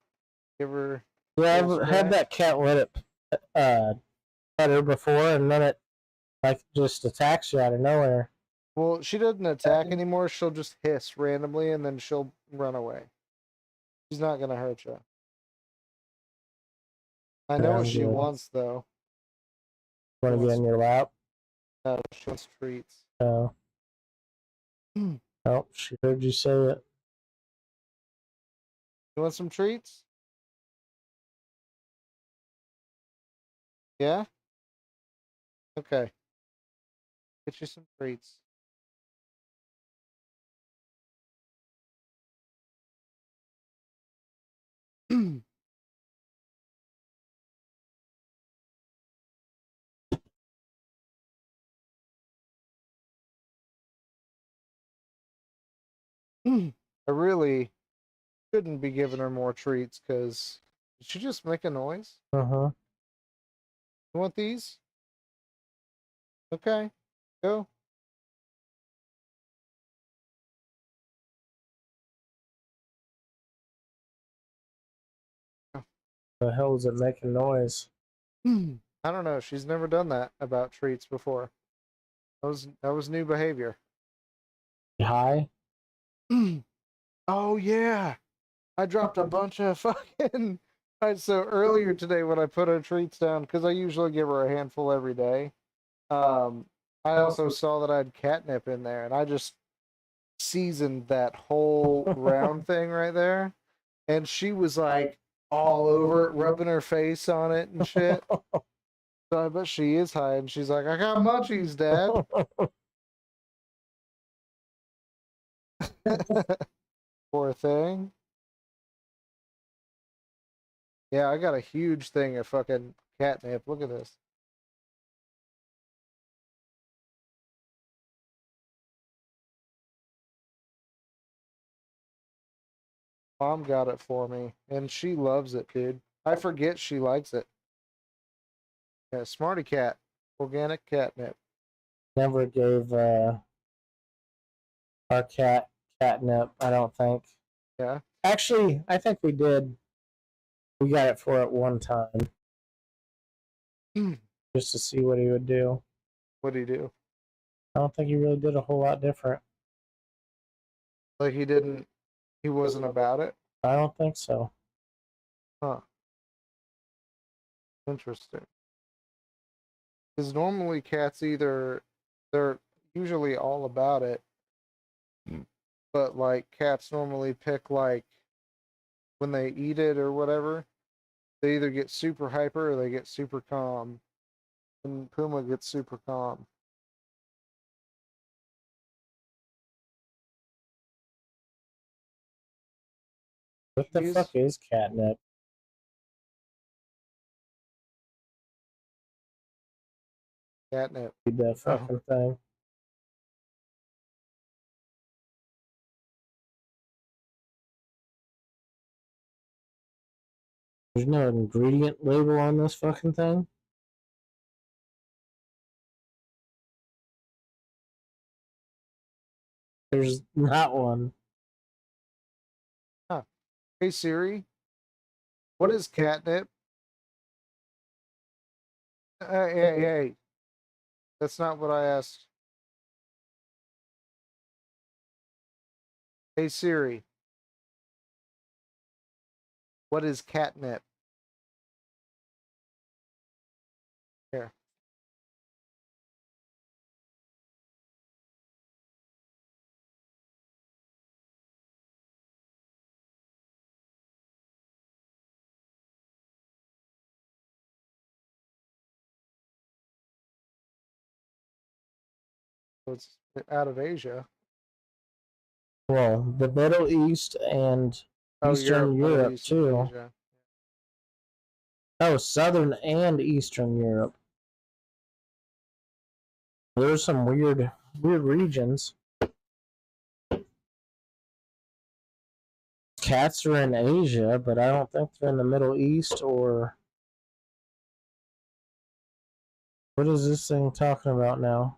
give her." Yeah, I've had that cat let it pet her before, and then it like just attacks you out of nowhere. Well, she doesn't attack anymore. She'll just hiss randomly, and then she'll run away. She's not gonna hurt you. I know what she wants, though. Want to be in your lap? No, she wants treats. Oh. Oh, she heard you say it. You want some treats? Yeah? Okay. Get you some treats. I really shouldn't be giving her more treats because did she just make a noise? Uh-huh. You want these? Okay, go. The hell is it making noise? I don't know. She's never done that about treats before. That was new behavior. Hi? Oh yeah, I dropped a bunch of fucking. So earlier today when I put her treats down, because I usually give her a handful every day. Um, I also saw that I had catnip in there, and I just seasoned that whole round thing right there. And she was like all over it, rubbing her face on it and shit. So I bet she is high, and she's like, "I got munchies, Dad." Poor thing. Yeah, I got a huge thing of fucking catnip. Look at this. Mom got it for me, and she loves it, dude. I forget she likes it. Yeah, Smarty Cat, organic catnip. Never gave our cat catnip, I don't think. Yeah. Actually, I think we did. We got it for it one time just to see what he would do. What do you do? I don't think he really did a whole lot different. Like he wasn't about it? I don't think so. Huh. Interesting. Because normally cats they're usually all about it, but like cats normally pick like when they eat it or whatever, they either get super hyper or they get super calm. And Puma gets super calm. What the fuck He's is catnip? catnip. Read that Oh, fucking thing. There's no ingredient label on this fucking thing. There's not one. huh. Hey Siri, what is catnip? Hey, that's not what I asked. Hey Siri, what is catnip? Here. So it's out of Asia. Well, the Middle East and Oh, Eastern Europe, Middle Europe East, and too. Asia. Oh, Southern and Eastern Europe. There's some weird regions. Cats are in Asia, but I don't think they're in the Middle East or what is this thing talking about now?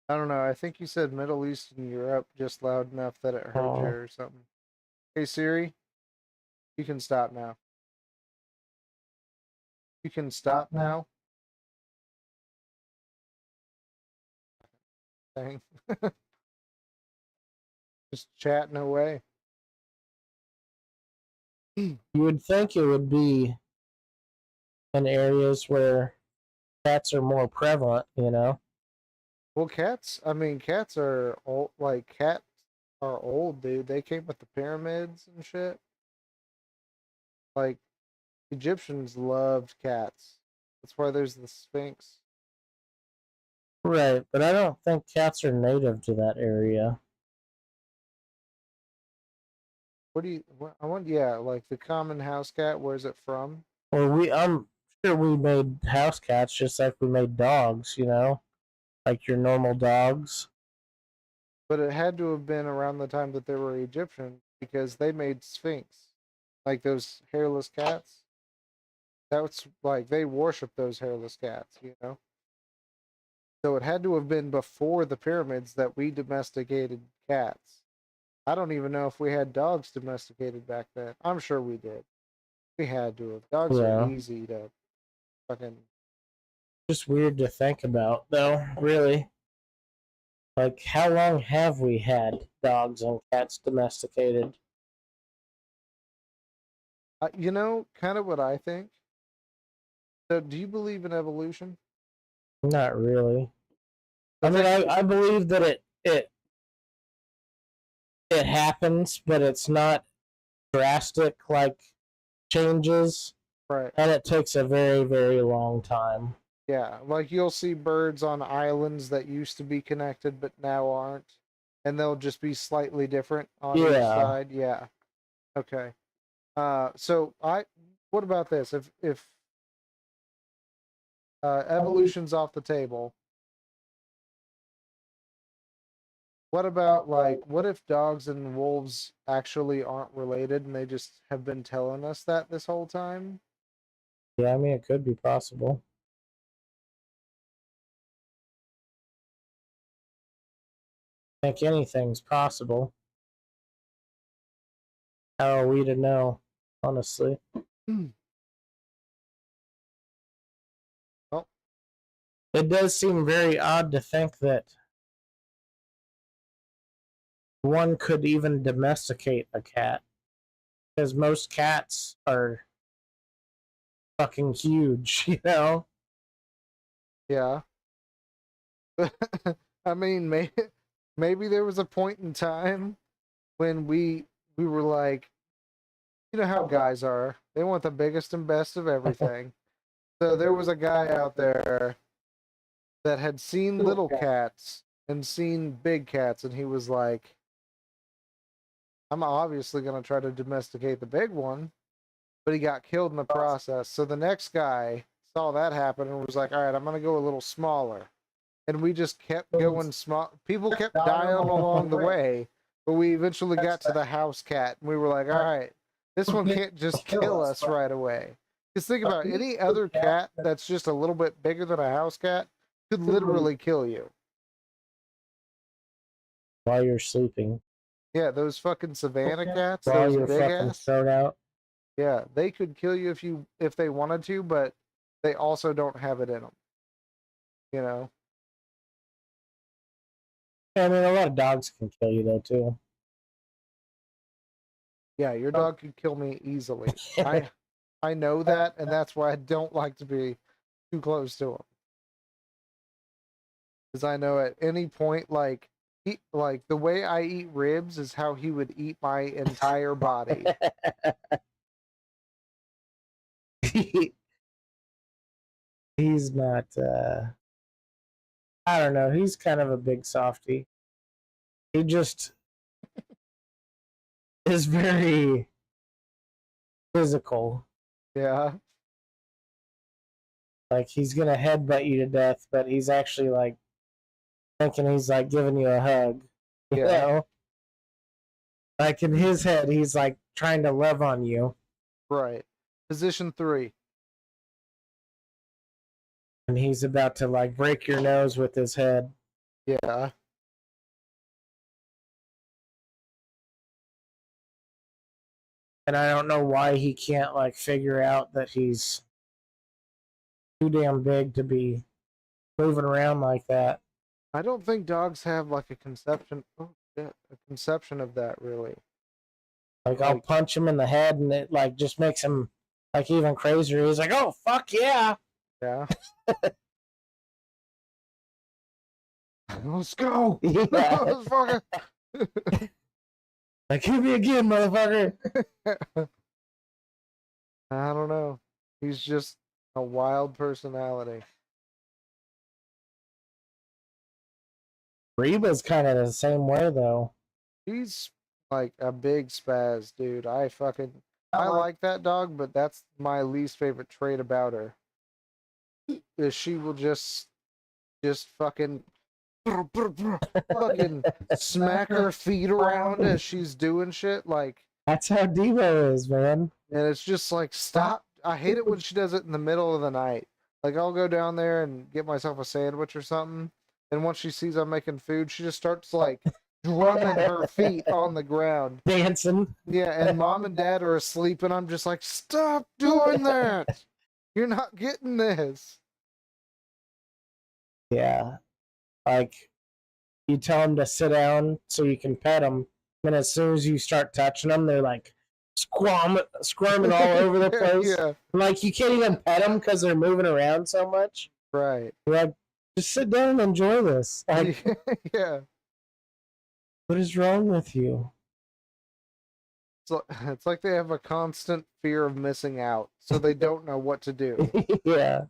I don't know. I think you said Middle East and Europe just loud enough that it heard you Oh, or something. Hey Siri, you can stop now. You can stop now. Thing. Just chatting away. you would think it would be in areas where cats are more prevalent, you know? Well, cats. I mean, cats are old. Like cats are old, dude. They came with the pyramids and shit. Like Egyptians loved cats. That's why there's the Sphinx. Right, but I don't think cats are native to that area. What do you? I want. Yeah, like the common house cat. Where's it from? Or I'm sure we made house cats just like we made dogs, like your normal dogs. But it had to have been around the time that there were Egyptians because they made Sphinx, like those hairless cats. That's like they worship those hairless cats, you know. So it had to have been before the pyramids that we domesticated cats. I don't even know if we had dogs domesticated back then. I'm sure we did. We had to have. Dogs are Yeah. easy to fucking. Just weird to think about, though, really. Like, how long have we had dogs and cats domesticated? You know, kind of what I think. So, do you believe in evolution? Not really. I The mean, thing, I believe that it happens, but it's not drastic like changes, right? and it takes a very, very long time. Yeah, like you'll see birds on islands that used to be connected but now aren't, and they'll just be slightly different on each Yeah. side. Yeah. Okay. So what about this? If evolution's off the table, what about like what if dogs and wolves actually aren't related and they just have been telling us that this whole time? Yeah, I mean, it could be possible. I think anything's possible. How are we to know, honestly? Well, It does seem very odd to think that one could even domesticate a cat, because most cats are fucking huge, yeah. I mean, maybe there was a point in time when we were like, you know how guys are. They want the biggest and best of everything. So there was a guy out there that had seen little cats and seen big cats, and he was like, I'm obviously going to try to domesticate the big one, but he got killed in the process. So the next guy saw that happen and was like, all right, I'm going to go a little smaller. And we just kept going small. People kept dying along the way, but we eventually got to the house cat, and we were like, all right, this one can't just kill us right away. Because think about it, any other cat that's just a little bit bigger than a house cat could literally kill you. while you're sleeping, Yeah, those fucking savannah cats, while those you're big fucking ass. thrown out. Yeah, they could kill you if they wanted to, but they also don't have it in them. You know. I mean, a lot of dogs can kill you though too. Yeah, your dog could kill me easily. I know that, and that's why I don't like to be too close to him. Because I know at any point, like like the way I eat ribs is how he would eat my entire body. He's not. I don't know. He's kind of a big softy. He just is very physical. Yeah, Like he's gonna headbutt you to death, but he's actually like thinking he's like giving you a hug. You yeah, know? Like in his head, he's like trying to love on you. right. Position 3. And he's about to like break your nose with his head. Yeah, And I don't know why he can't like figure out that he's too damn big to be moving around like that. I don't think dogs have like a conception. Oh shit, a conception of that really. Like I'll Like, punch him in the head and it like just makes him like even crazier. He's like, oh fuck yeah. yeah. Let's go. Yeah. Motherfucker. Like hit me again, motherfucker. I don't know. He's just a wild personality. Reba's kind of the same way though. He's like a big spaz, dude. I like that dog, but that's my least favorite trait about her. Is she will just fucking smack her feet around as she's doing shit like, That's how Devo is, man. and it's just like, stop. I hate it when she does it in the middle of the night. Like, I'll go down there and get myself a sandwich or something, and once she sees I'm making food, she just starts like drumming her feet on the ground. Dancing. Yeah, and mom and dad are asleep, and I'm just like, stop doing that. You're not getting this. Yeah. Like, you tell them to sit down so you can pet them. And as soon as you start touching them, they're like squirming all over the place. Yeah, Like, you can't even pet them because they're moving around so much. right. You're like, just sit down and enjoy this. Like, Yeah. what is wrong with you? It's like they have a constant fear of missing out, so they don't know what to do. Yeah.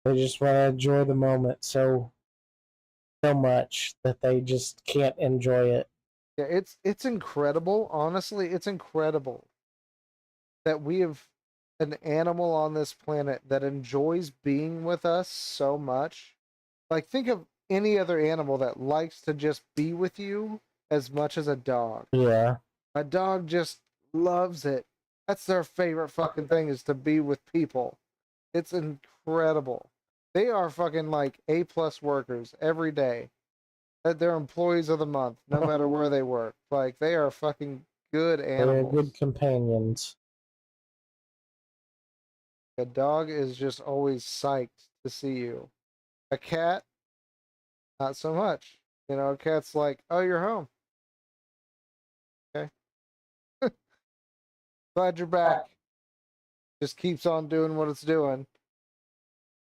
They just want to enjoy the moment so much that they just can't enjoy it. Yeah, it's incredible. Honestly, it's incredible that we have an animal on this planet that enjoys being with us so much. Like, think of any other animal that likes to just be with you as much as a dog. Yeah. A dog just loves it. That's their favorite fucking thing, is to be with people. It's incredible. They are fucking like A+ workers every day. They're employees of the month, no matter where they work. Like, they are fucking good They're animals. good companions. A dog is just always psyched to see you. A cat, not so much. You know, a cat's like, oh, you're home. Okay. Glad you're back. Just keeps on doing what it's doing.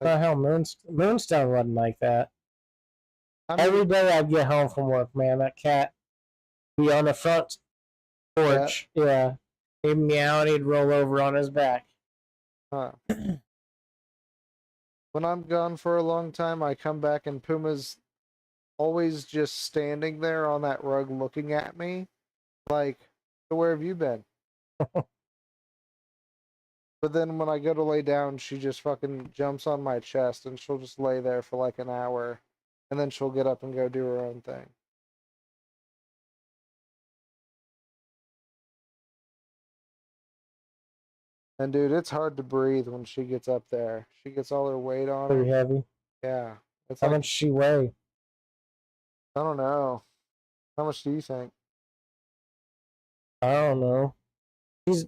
Oh, hell, Moonstone wasn't like that. I mean, Every day I'd get home from work, man, that cat be on the front porch. Yeah. He'd meow and he'd roll over on his back. huh. When I'm gone for a long time, I come back and Puma's always just standing there on that rug looking at me. Like, so where have you been? But then when I go to lay down, she just fucking jumps on my chest and she'll just lay there for like an hour. And then she'll get up and go do her own thing. And dude, it's hard to breathe when she gets up there. She gets all her weight on Pretty her. heavy. Yeah. It's How like, much she weigh? I don't know. How much do you think? I don't know. He's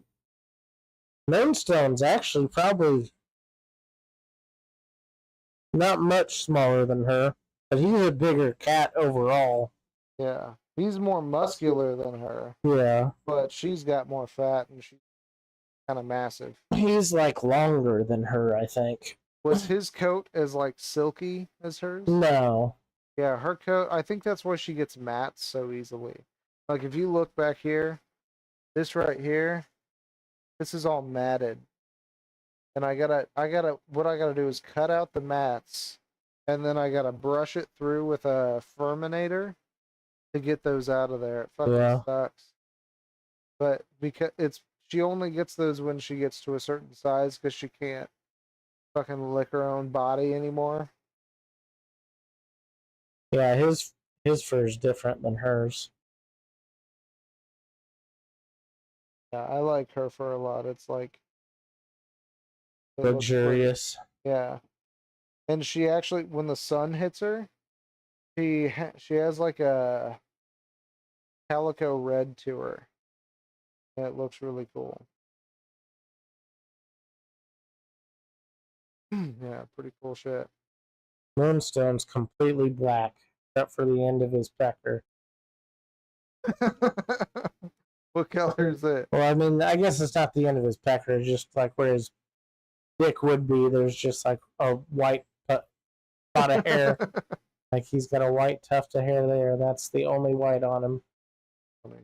Moonstone's actually probably not much smaller than her, but he's a bigger cat overall. Yeah. He's more muscular than her, Yeah. but she's got more fat and she's kind of massive. He's like longer than her, I think. Was his coat as like silky as hers? No. Yeah, her coat, I think that's why she gets mats so easily. Like, if you look back here, this right here, this is all matted. And what I gotta do is cut out the mats, and then I gotta brush it through with a Furminator to get those out of there. It fucking sucks. But because she only gets those when she gets to a certain size, because she can't fucking lick her own body anymore. Yeah, his fur is different than hers. Yeah, I like her fur a lot. It's like, it looks pretty. Luxurious. Yeah. And she actually, when the sun hits her, she has like a calico red to her. And it looks really cool. Yeah, pretty cool shit. Moonstone's completely black, except for the end of his pecker. What color is it? Well, I mean, I guess it's not the end of his pecker, it's just like where his dick would be, there's just like a white spot of hair. Like he's got a white tuft of hair there. That's the only white on him. Funny.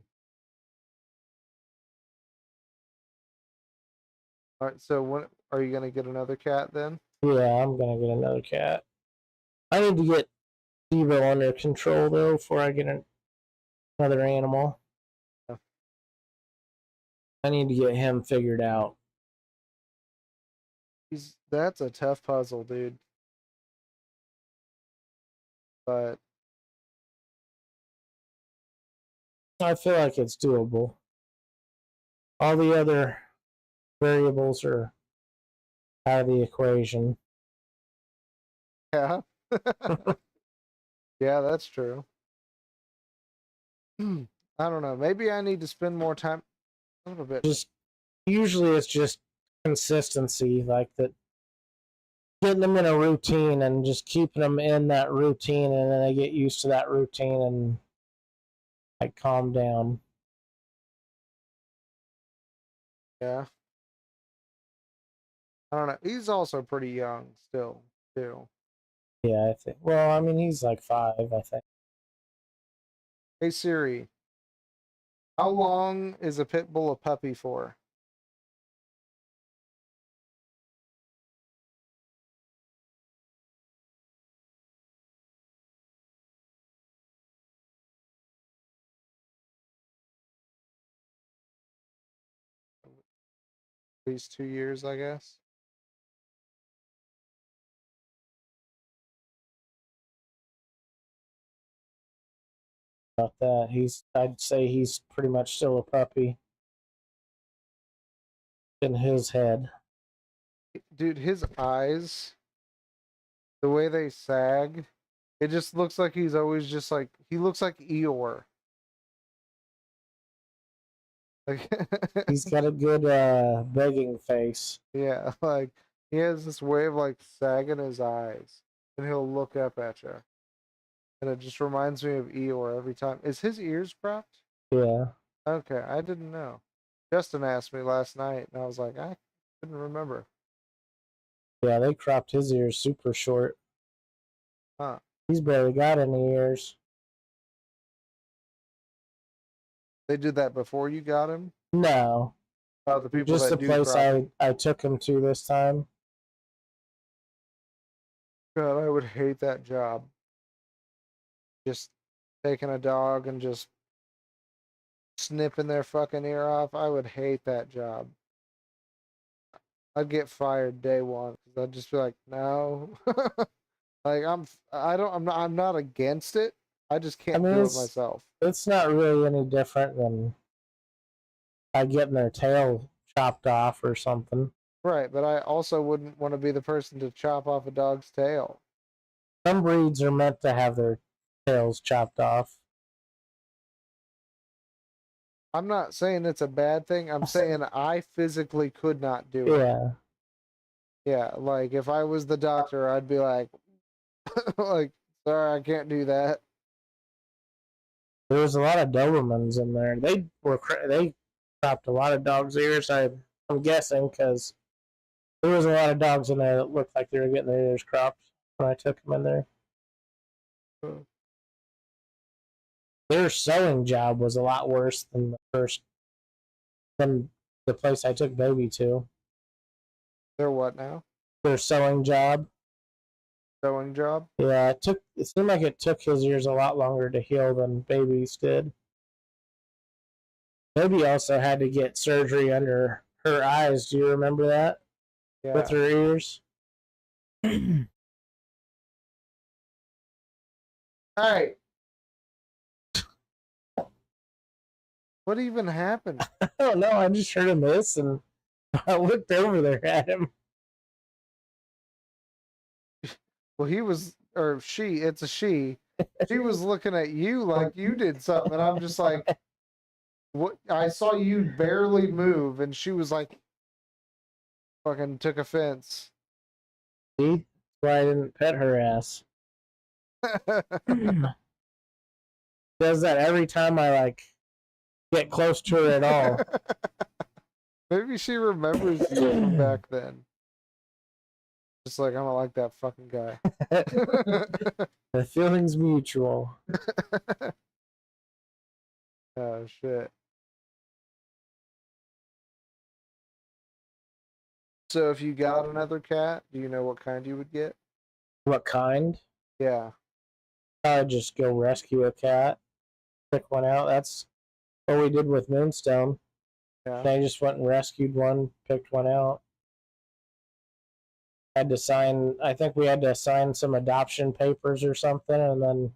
All right, so when are you gonna get another cat then? Yeah, I'm gonna get another cat. I need to get Devo under control though before I get another animal. Yeah. I need to get him figured out. That's a tough puzzle, dude. But I feel like it's doable. All the other variables are out of the equation. yeah. Yeah, that's true. I don't know. Maybe I need to spend more time a little bit. Just usually it's just consistency, like that, getting them in a routine and just keeping them in that routine, and then they get used to that routine and like calm down. Yeah. I don't know. He's also pretty young still, too. Yeah, I think. Well, I mean, he's like 5, I think. Hey Siri, how long is a pit bull a puppy for? At least 2 years, I guess. About that, I'd say he's pretty much still a puppy in his head. Dude, his eyes, the way they sag, it just looks like he's always just like he looks like Eeyore. Like He's got a good begging face. yeah, like he has this way of like sagging his eyes, and he'll look up at you, and it just reminds me of Eeyore every time. Is his ears cropped? Yeah. Okay, I didn't know. Justin asked me last night, and I was like, I couldn't remember. Yeah, they cropped his ears super short. Huh? He's barely got any ears. They did that before you got him? No, Oh, the people just the that do place crop. I took him to this time. God, I would hate that job. Just taking a dog and just snipping their fucking ear off. I would hate that job. I'd get fired day one because I'd just be like, no. Like I'm not against it. I just I can't mean, do it myself. it's not really any different than getting their tail chopped off or something. Right, but I also wouldn't want to be the person to chop off a dog's tail. Some breeds are meant to have their tails chopped off. I'm not saying it's a bad thing. I'm saying I physically could not do it. Yeah. Yeah, like if I was the doctor, I'd be like, like, sorry, I can't do that. There was a lot of Dobermans in there. They chopped a lot of dogs' ears. I'm guessing because there was a lot of dogs in there that looked like they were getting their ears cropped when I took them in there. Their sewing job was a lot worse than than the place I took baby to. They're what now? Their sewing job. Sewing job? Yeah, it seemed like it took his ears a lot longer to heal than baby's did. Baby also had to get surgery under her eyes. Do you remember that? Yeah. With her ears? Hey, what even happened? I don't know. I just heard him hiss and I looked over there at him. Well, he was, or she, it's a she. She was looking at you like you did something, and I'm just like, what? I saw you barely move, and she was like, fucking took offense. See? That's why I didn't pet her ass. Does that every time I get close to her at all. Maybe she remembers you from back then. Just like, I don't like that fucking guy. The feeling's mutual. Oh, shit. So if you got another cat, do you know what kind you would get? What kind? Yeah. I'd just go rescue a cat, pick one out. That's what we did with Moonstone. Yeah. They just went and rescued one, picked one out. Had to sign, I think we had to sign some adoption papers or something, and then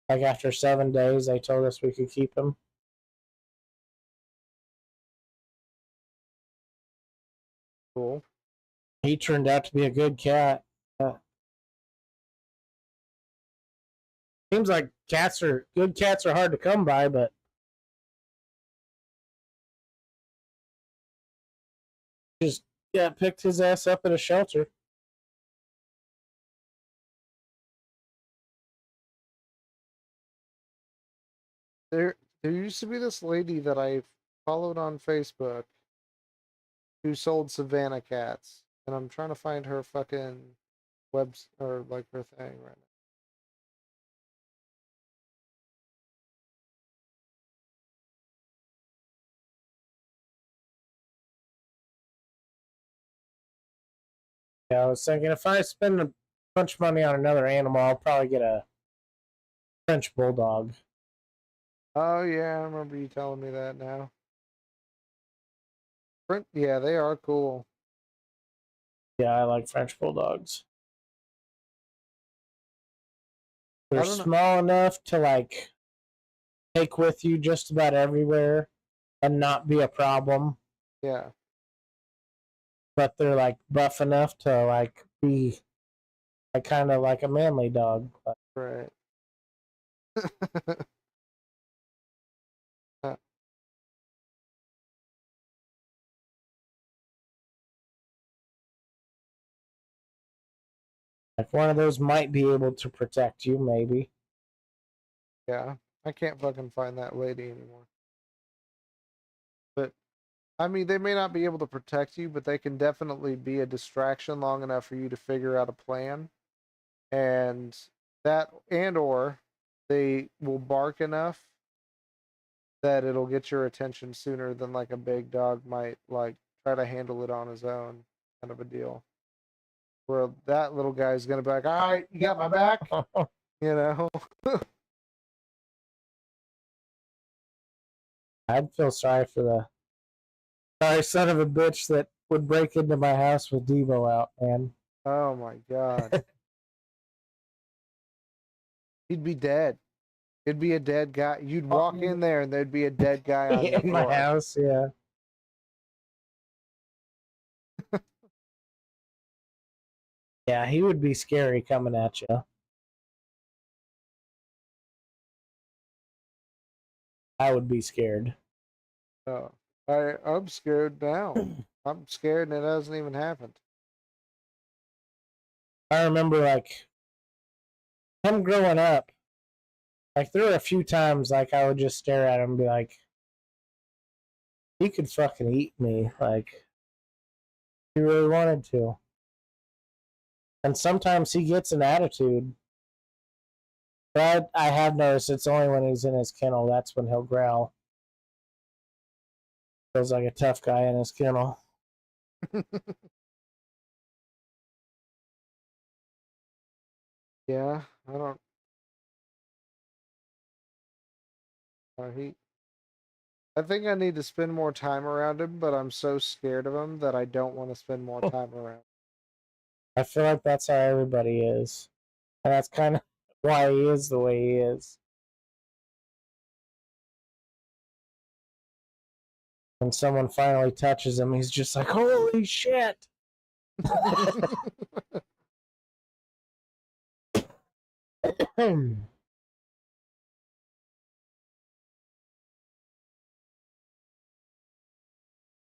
like after 7 days they told us we could keep him. Cool. He turned out to be a good cat. Seems like good cats are hard to come by, but just picked his ass up at a shelter. There used to be this lady that I followed on Facebook who sold Savannah cats, and I'm trying to find her fucking webs or like her thing right now. Yeah, I was thinking if I spend a bunch of money on another animal, I'll probably get a French bulldog. Oh yeah, I remember you telling me that now. Yeah, they are cool. Yeah, I like French bulldogs. They're I don't know. small enough to like take with you just about everywhere and not be a problem, Yeah. but they're like buff enough to like be like kind of like a manly dog. Right. Like one of those might be able to protect you, maybe. Yeah. I can't fucking find that lady anymore. But I mean, they may not be able to protect you, but they can definitely be a distraction long enough for you to figure out a plan. And that, and or they will bark enough that it'll get your attention sooner than like a big dog might like try to handle it on his own, kind of a deal. Where that little guy's gonna be like, "All right, you got my back," you know. I'd feel sorry for the sorry son of a bitch that would break into my house with Devo out, man. Oh my god, he'd be dead. It'd be a dead guy. You'd walk in there and there'd be a dead guy on your In my floor. house, yeah. Yeah, he would be scary coming at you. I would be scared. Oh, I'm scared now. I'm scared and it hasn't even happened. I remember like him growing up. Like there were a few times like I would just stare at him and be like, he could fucking eat me. Like he really wanted to. And sometimes he gets an attitude. But I have noticed it's only when he's in his kennel that's when he'll growl. Feels like a tough guy in his kennel. Yeah, I don't. He. I think I need to spend more time around him, but I'm so scared of him that I don't want to spend more time around. I feel like that's how everybody is. And that's kind of why he is the way he is. When someone finally touches him, he's just like, holy shit.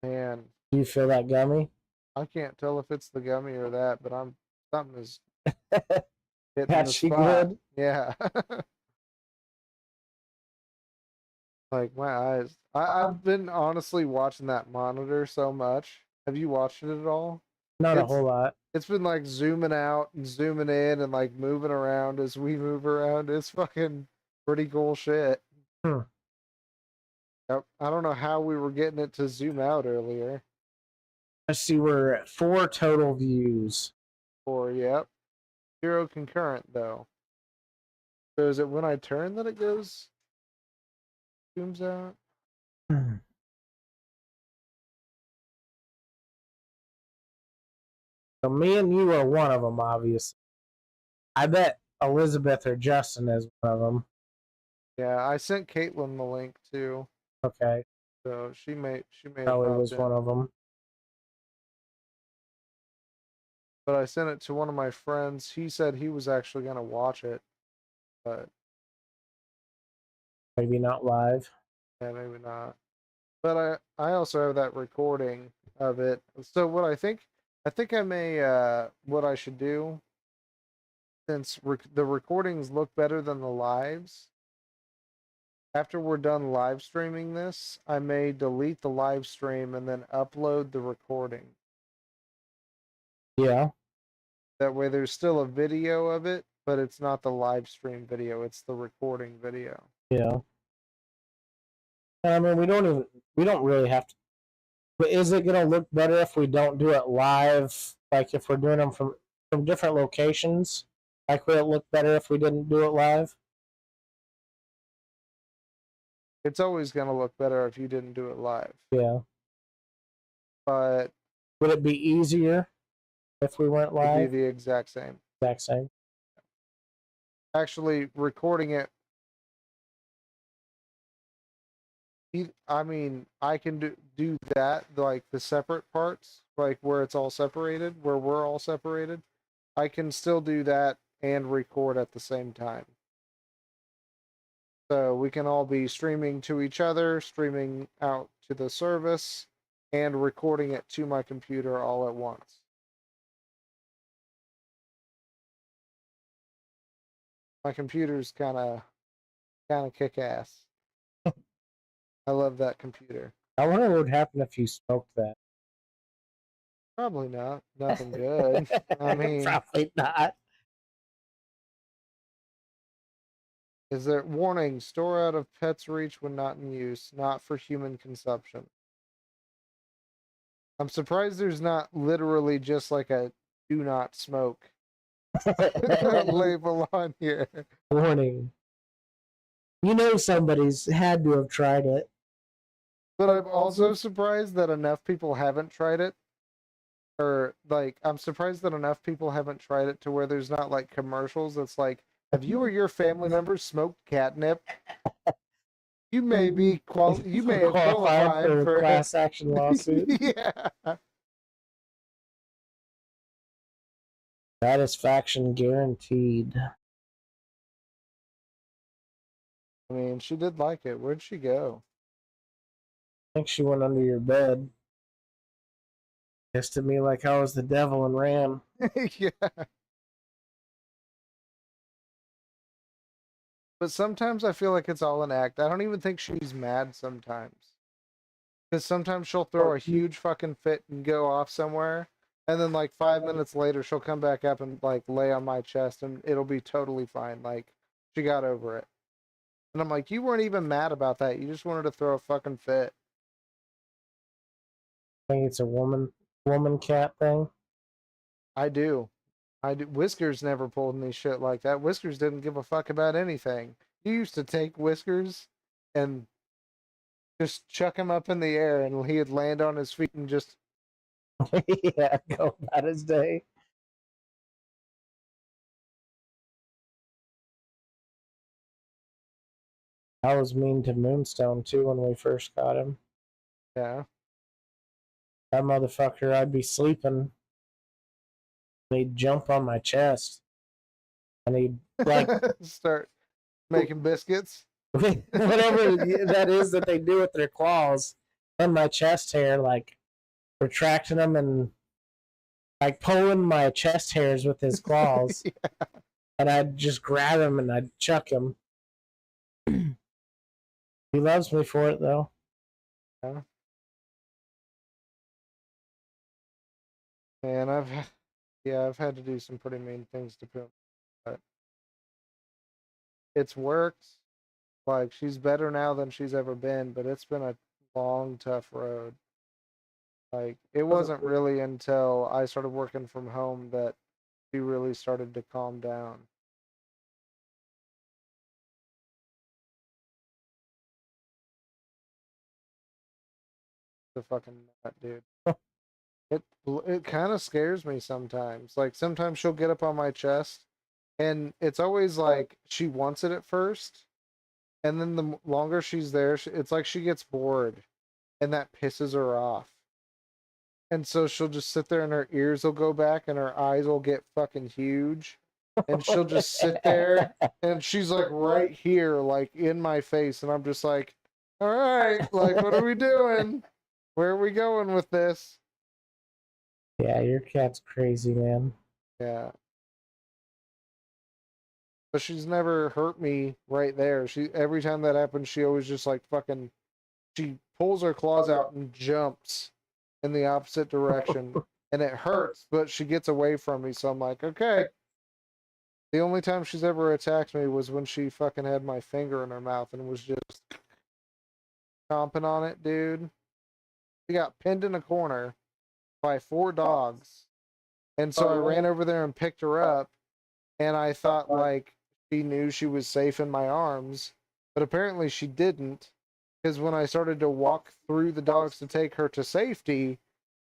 Man, Do you feel that gummy? I can't tell if it's the gummy or that, but something is hitting the Got you spot. good? Yeah. Like my eyes. I've been honestly watching that monitor so much. Have you watched it at all? Not a It's whole lot. it's been like zooming out and zooming in and like moving around as we move around. It's fucking pretty cool shit. Hmm. Yep. I don't know how we were getting it to zoom out earlier. Let's see, we're at 4 total views. 4, yep. 0 concurrent though. So is it when I turn that it goes zooms out? So me and you are one of them, obviously. I bet Elizabeth or Justin is one of them. Yeah, I sent Caitlin the link too. Okay, So she may probably have was popped one in. of them. But I sent it to one of my friends. He said he was actually gonna watch it, but Maybe not live. yeah, maybe not. But I also have that recording of it. So what I think I may what I should do, since the recordings look better than the lives. After we're done live streaming this, I may delete the live stream and then upload the recording. Yeah. That way there's still a video of it, but it's not the live stream video, it's the recording video. Yeah. I mean, we don't really have to. But is it gonna look better if we don't do it live? Like if we're doing them from different locations? Like would it look better if we didn't do it live? It's always going to look better if you didn't do it live. Yeah. But would it be easier if we weren't live? It'd be the exact same. Exact same. Actually, recording it. I mean, I can do that, like the separate parts, like where it's all separated, where we're all separated. I can still do that and record at the same time. So we can all be streaming to each other, streaming out to the service, and recording it to my computer all at once. My computer's kind of kick ass. I love that computer. I wonder what would happen if you smoked that. Probably not. Nothing good. I mean, probably not. Is there warning? Store out of pet's reach when not in use, not for human consumption. I'm surprised there's not literally just like a do not smoke label on here. Warning. You know somebody's had to have tried it. But I'm also surprised that enough people haven't tried it. Or like I'm surprised that enough people haven't tried it to where there's not like commercials that's like, have you or your family members smoked catnip? You may be you may have qualified for a class action lawsuit. Yeah. Satisfaction guaranteed. I mean, she did like it. Where'd she go? I think she went under your bed. Kissed at me like I was the devil and ran. Yeah. But sometimes I feel like it's all an act. I don't even think she's mad sometimes. Because sometimes she'll throw a huge fucking fit and go off somewhere. And then like 5 minutes later, she'll come back up and like lay on my chest and it'll be totally fine. Like she got over it. And I'm like, you weren't even mad about that. You just wanted to throw a fucking fit. I think it's a woman cat thing. I do. Whiskers never pulled any shit like that. Whiskers didn't give a fuck about anything. You used to take Whiskers and just chuck him up in the air and he'd land on his feet and just yeah, go about his day. I was mean to Moonstone too when we first got him. Yeah. That motherfucker, I'd be sleeping. He'd jump on my chest. And he'd like start making biscuits. Whatever that is that they do with their claws on my chest hair, like retracting them and like pulling my chest hairs with his claws. Yeah. And I'd just grab him and I'd chuck him. He loves me for it though. Yeah. Man, I've had to do some pretty mean things to Puma, but it's worked. Like she's better now than she's ever been, but it's been a long, tough road. Like, it wasn't really until I started working from home that she really started to calm down. The fucking nut, dude. It kind of scares me sometimes. Like, sometimes she'll get up on my chest, and it's always like she wants it at first, and then the longer she's there, it's like she gets bored, and that pisses her off. And so she'll just sit there, and her ears will go back, and her eyes will get fucking huge, and she'll just sit there, and she's like right here, like in my face, and I'm just like, all right, like, what are we doing? Where are we going with this? Yeah, your cat's crazy, man. Yeah. But she's never hurt me right there. She every time that happens, she always just like fucking she pulls her claws out and jumps in the opposite direction. And it hurts, but she gets away from me, so I'm like, okay. The only time she's ever attacked me was when she fucking had my finger in her mouth and was just chomping on it, dude. She got pinned in a corner by 4 dogs. And so I ran over there and picked her up, and I thought like she knew she was safe in my arms, but apparently she didn't, because when I started to walk through the dogs to take her to safety,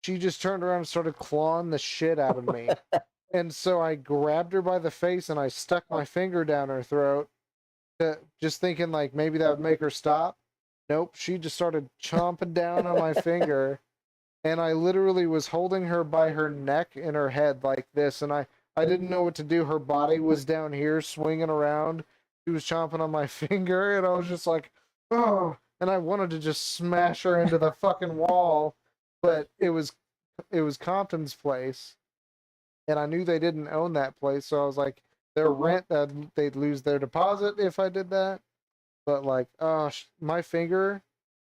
she just turned around and started clawing the shit out of me. And so I grabbed her by the face and I stuck my finger down her throat, just thinking like maybe that would make her stop. Nope, she just started chomping down on my finger, and I literally was holding her by her neck and her head like this, and I didn't know what to do. Her body was down here swinging around. She was chomping on my finger, and I was just like, oh, and I wanted to just smash her into the fucking wall, but it was Compton's place, and I knew they didn't own that place, so I was like, their rent, that they'd lose their deposit if I did that. But like, oh, my finger,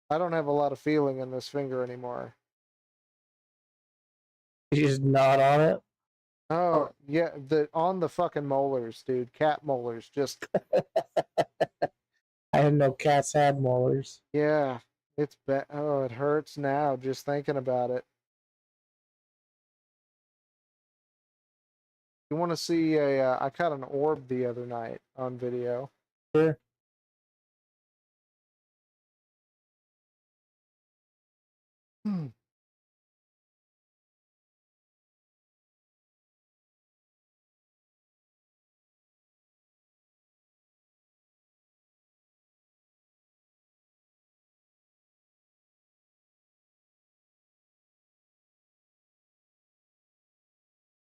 I don't have a lot of feeling in this finger anymore. You just nod on it. Oh yeah, the on the fucking molars, dude. Cat molars, just I didn't know cats had molars. yeah. It's bad. Oh, it hurts now just thinking about it. You want to see a? I caught an orb the other night on video. Sure. Hmm.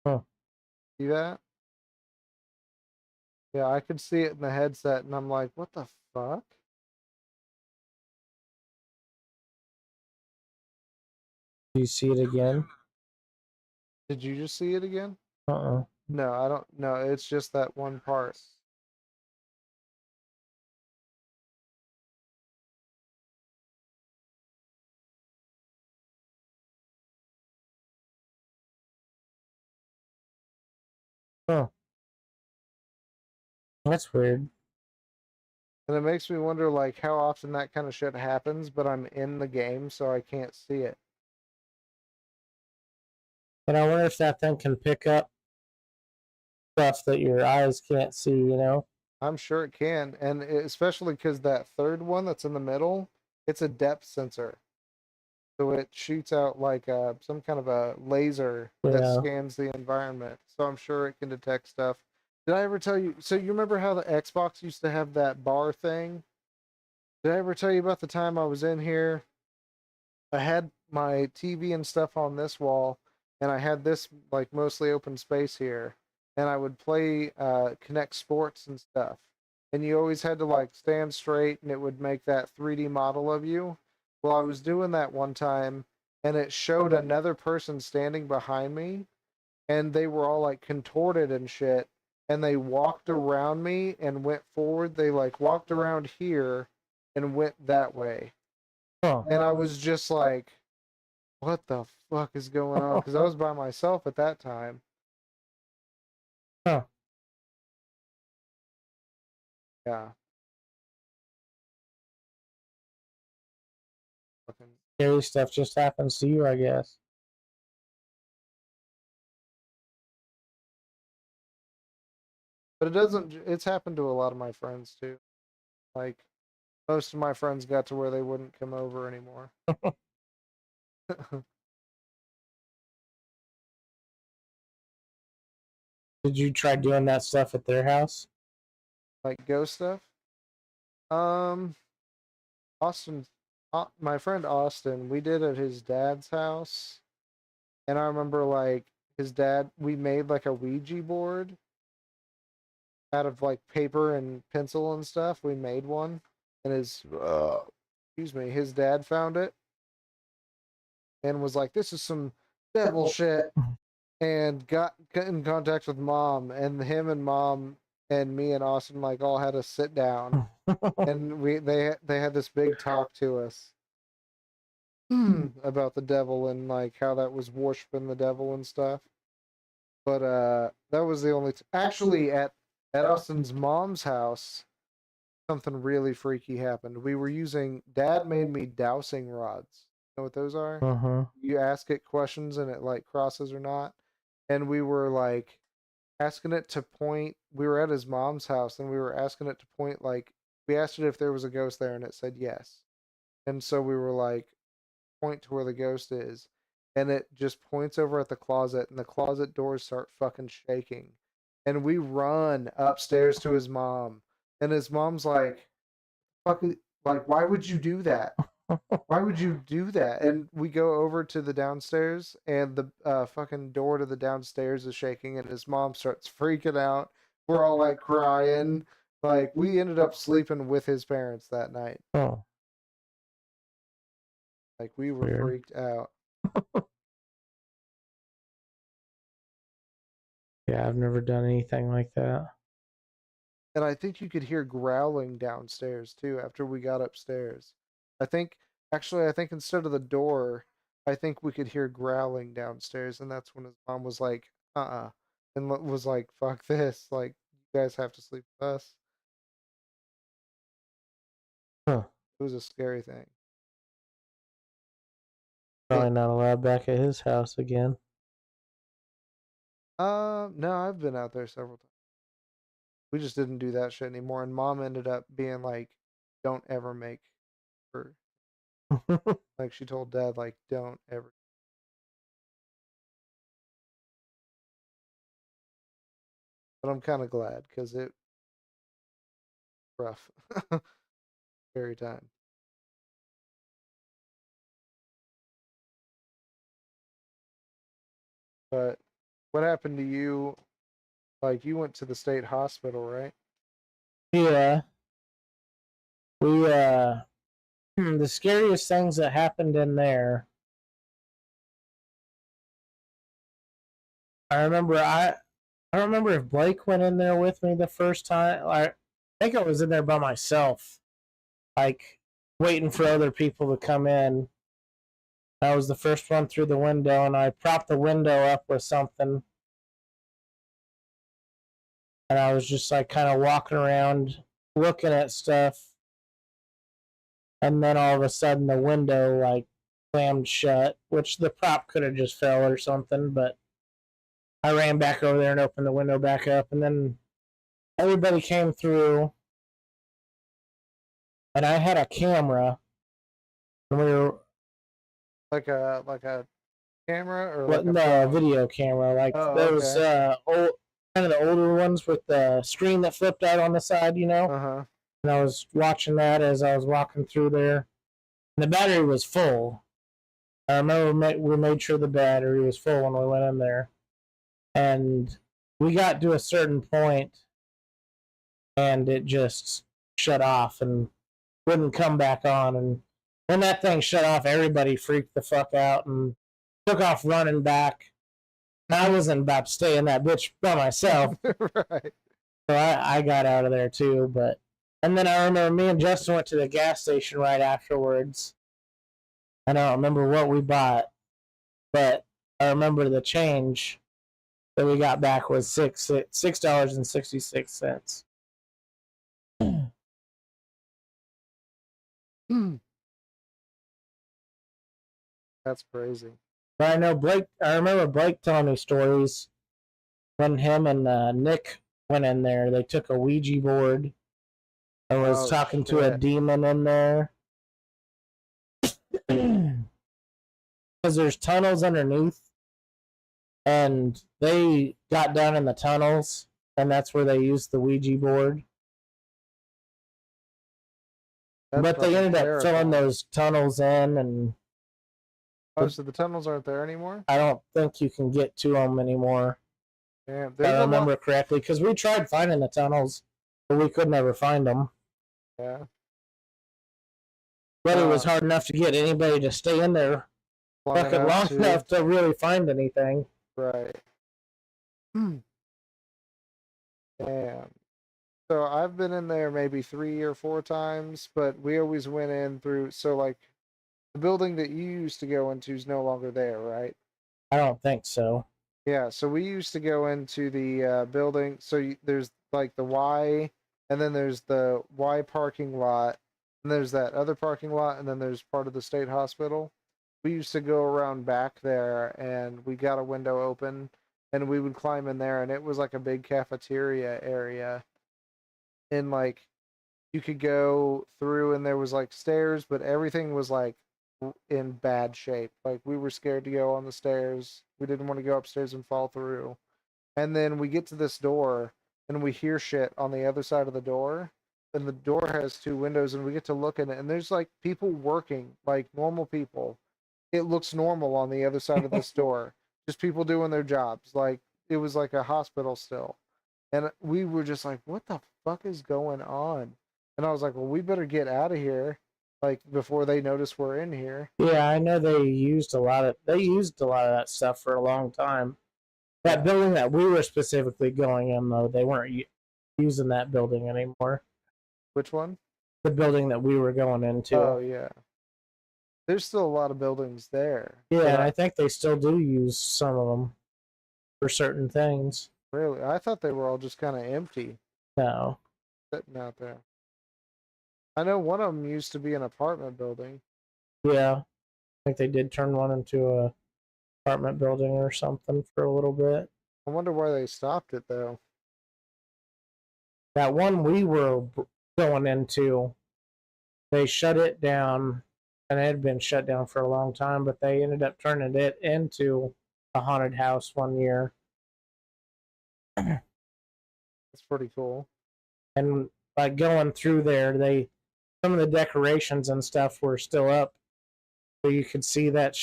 Huh. See that? Yeah, I could see it in the headset, and I'm like, what the fuck? Do you see it again? Did you just see it again? Uh-uh. No, I don't. No, it's just that one part. Huh. That's weird. And it makes me wonder, like, how often that kind of shit happens, but I'm in the game, so I can't see it. And I wonder if that thing can pick up stuff that your eyes can't see, you know? I'm sure it can, and especially because that third one that's in the middle, it's a depth sensor, so it shoots out like some kind of a laser that Yeah. scans the environment. So I'm sure it can detect stuff. Did I ever tell you? So you remember how the Xbox used to have that bar thing? Did I ever tell you about the time I was in here? I had my TV and stuff on this wall, and I had this like mostly open space here, and I would play Connect Sports and stuff. And you always had to like stand straight, and it would make that 3D model of you. Well, I was doing that one time, and it showed another person standing behind me, and they were all like contorted and shit. And they walked around me and went forward. They like walked around here and went that way. Huh. And I was just like, what the fuck is going on? Because I was by myself at that time. Huh. Yeah. Scary stuff just happens to you, I guess. But it doesn't. It's happened to a lot of my friends too. Like most of my friends got to where they wouldn't come over anymore. Did you try doing that stuff at their house? Like ghost stuff. Austin, my friend Austin, we did at his dad's house, and I remember like his dad. We made like a Ouija board out of like paper and pencil and stuff. We made one, and excuse me, his dad found it and was like, "This is some devil shit," and got in contact with mom, and him and mom and me and Austin like all had to sit down, and they had this big talk to us about the devil and like how that was worshiping the devil and stuff. But that was the only actually at Austin's mom's house, something really freaky happened. We were using Dad made me dowsing rods. You know what those are? You ask it questions and it like crosses or not. And we were like asking it to point. We were at his mom's house and we were asking it to point like we asked it if there was a ghost there and it said yes. And so we were like point to where the ghost is, and it just points over at the closet, and the closet doors start fucking shaking, and we run upstairs to his mom, and his mom's like, "Fucking like, why would you do that? Why would you do that?" And we go over to the downstairs, and the fucking door to the downstairs is shaking, and his mom starts freaking out. We're all like crying. Like we ended up sleeping with his parents that night. Oh. Like we were Weird. freaked out. Yeah, I've never done anything like that. And I think you could hear growling downstairs too after we got upstairs. I think actually I think instead of the door, I think we could hear growling downstairs, and that's when his mom was like, and was like, fuck this, like you guys have to sleep with us. Huh. It was a scary thing. Probably not allowed back at his house again. No, I've been out there several times. We just didn't do that shit anymore, and mom ended up being like, don't ever make her like she told dad like don't ever. But I'm kind of glad because it rough. Very time. But what happened to you? Like you went to the state hospital, right? Yeah. We the scariest things that happened in there. I remember I don't remember if Blake went in there with me the first time. I think I was in there by myself, like waiting for other people to come in. I was the first one through the window, and I propped the window up with something. And I was just like kind of walking around looking at stuff. And then all of a sudden the window like slammed shut, which the prop could have just fell or something, but I ran back over there and opened the window back up, and then everybody came through, and I had a camera, and we were Like a camera or what like a no phone? video camera, like Oh, those okay. old kind of the older ones with the screen that flipped out on the side, you know. Uh-huh. And I was watching that as I was walking through there, and the battery was full. I remember we made sure the battery was full when we went in there, and we got to a certain point, and it just shut off and wouldn't come back on. And when that thing shut off, everybody freaked the fuck out and took off running back. I wasn't about to stay in that bitch by myself, Right. so I got out of there too. But and then I remember me and Justin went to the gas station right afterwards. I don't remember what we bought, but I remember the change that we got back was $6.66. That's crazy. But I know Blake. I remember Blake telling me stories when him and Nick went in there. They took a Ouija board and was Oh talking to a shit. demon in there. Because there's tunnels underneath, and they got down in the tunnels, and that's where they used the Ouija board. That's But they fucking ended up filling terrifying. those tunnels in, and Oh, so the tunnels aren't there anymore? I don't think you can get to them anymore. Damn, If there's I a remember lot. correctly, because we tried finding the tunnels, but we could never find them. Yeah. But it was hard enough to get anybody to stay in there long enough to really find anything. Right. Damn. So I've been in there maybe 3 or 4 times, but we always went in through. So like, the building that you used to go into is no longer there, right? I don't think so. Yeah. So we used to go into the building. So there's like the Y, and then there's the Y parking lot, and there's that other parking lot, and then there's part of the state hospital. We used to go around back there, and we got a window open, and we would climb in there, and it was like a big cafeteria area, and like you could go through, and there was like stairs, but everything was like in bad shape. Like we were scared to go on the stairs. We didn't want to go upstairs and fall through. And then we get to this door, and we hear shit on the other side of the door. And the door has 2 windows, and we get to look in it, and there's like people working, like normal people. It looks normal on the other side of this door. Just people doing their jobs. Like it was like a hospital still. And we were just like, what the fuck is going on? And I was like, well, we better get out of here, like before they notice we're in here. Yeah, I know they used a lot of that stuff for a long time. That building that we were specifically going in, though, they weren't using that building anymore. Which one? The building that we were going into. Oh yeah. There's still a lot of buildings there. Yeah, and I think they still do use some of them for certain things. Really? I thought they were all just kind of empty. No. Sitting out there. I know one of them used to be an apartment building. Yeah. I think they did turn one into a apartment building or something for a little bit. I wonder why they stopped it though. That one we were going into, they shut it down, and it had been shut down for a long time, but they ended up turning it into a haunted house one year. That's pretty cool. And like going through there, some of the decorations and stuff were still up, so you could see that.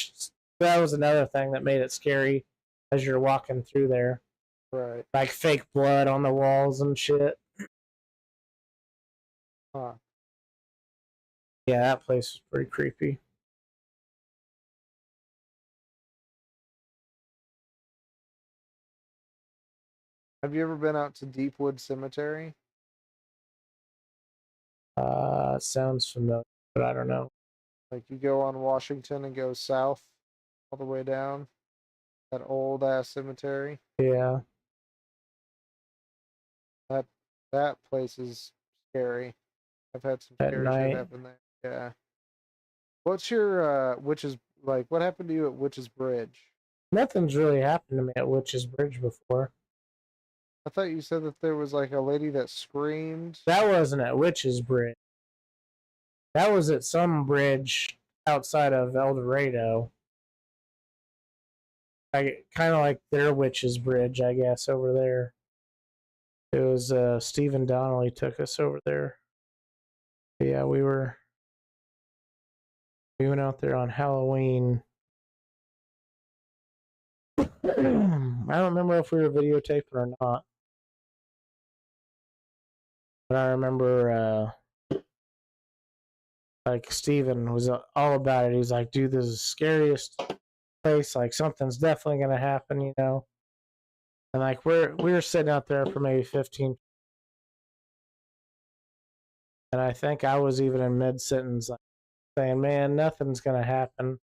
That was another thing that made it scary as you're walking through there. Right. Like fake blood on the walls and shit. Huh. Yeah, that place was pretty creepy. Have you ever been out to Deepwood Cemetery? Sounds familiar, but I don't know. Like you go on Washington and go south all the way down. That old ass cemetery. Yeah. That place is scary. I've had some scary shit happen there. Yeah. What's your Witch's like? What happened to you at Witch's Bridge? Nothing's really happened to me at Witch's Bridge before. I thought you said that there was like a lady that screamed. That wasn't at Witch's Bridge. That was at some bridge outside of El Dorado. Kind of like their Witch's Bridge, I guess, over there. It was Stephen Donnelly took us over there. But yeah, we went out there on Halloween. I don't remember if we were videotaping or not. But I remember like Steven was all about it. He's like, dude, this is the scariest place. Like something's definitely gonna happen, you know. And like we were sitting out there for maybe 15. And I think I was even in mid sentence like saying, man, nothing's gonna happen.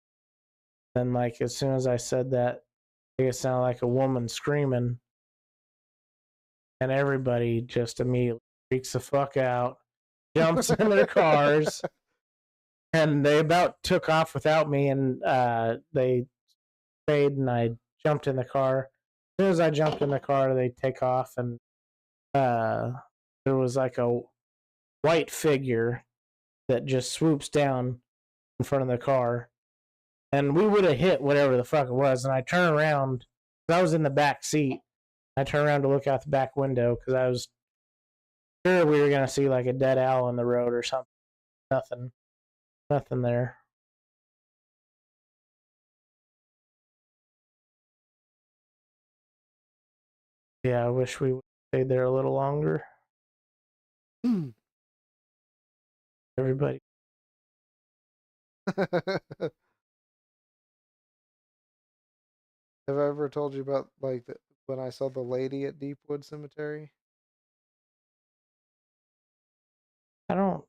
And like as soon as I said that, it sounded like a woman screaming. And everybody just immediately freaks the fuck out, jumps in their cars. and they about took off without me, and they stayed, and I jumped in the car. As soon as I jumped in the car, they take off, and uh, there was like a white figure that just swoops down in front of the car, and we would have hit whatever the fuck it was. And I turn around, 'cause I was in the back seat. I turn around to look out the back window because I was sure we were gonna see like a dead owl on the road or something. Nothing, nothing there. Yeah, I wish we stayed there a little longer. Everybody. Have I ever told you about like when I saw the lady at Deepwood Cemetery? I don't.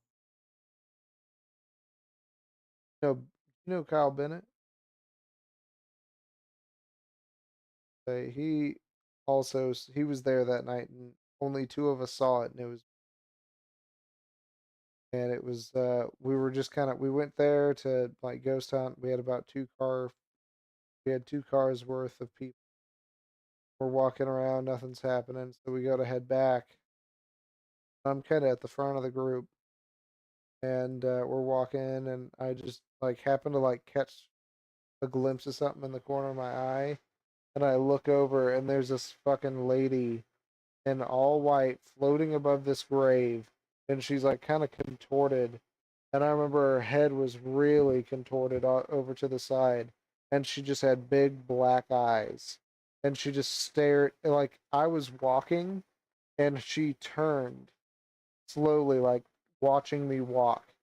You know Kyle Bennett? He also he was there that night, and only two of us saw it, and it was we were just kind of we went there to like ghost hunt. We had two cars worth of people. We're walking around, nothing's happening, so we go to head back. I'm kind of at the front of the group, and we're walking, and I just like happen to like catch a glimpse of something in the corner of my eye, and I look over, and there's this fucking lady in all white floating above this grave, and she's like kind of contorted, and I remember her head was really contorted over to the side, and she just had big black eyes, and she just stared like I was walking, and she turned slowly, like watching me walk,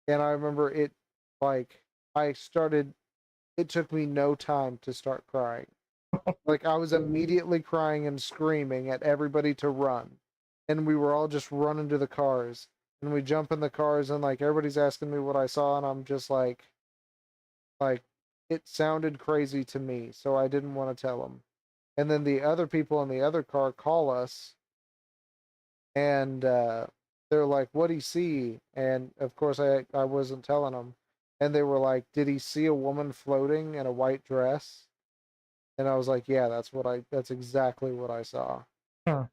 and I remember it like I started. It took me no time to start crying. Like I was immediately crying and screaming at everybody to run. And we were all just running to the cars. And we jump in the cars and like everybody's asking me what I saw and I'm just like it sounded crazy to me, so I didn't want to tell them. And then the other people in the other car call us and they're like, "What would he see?" And of course I wasn't telling them. And they were like, "Did he see a woman floating in a white dress?" And I was like, "Yeah, that's exactly what I saw." Huh.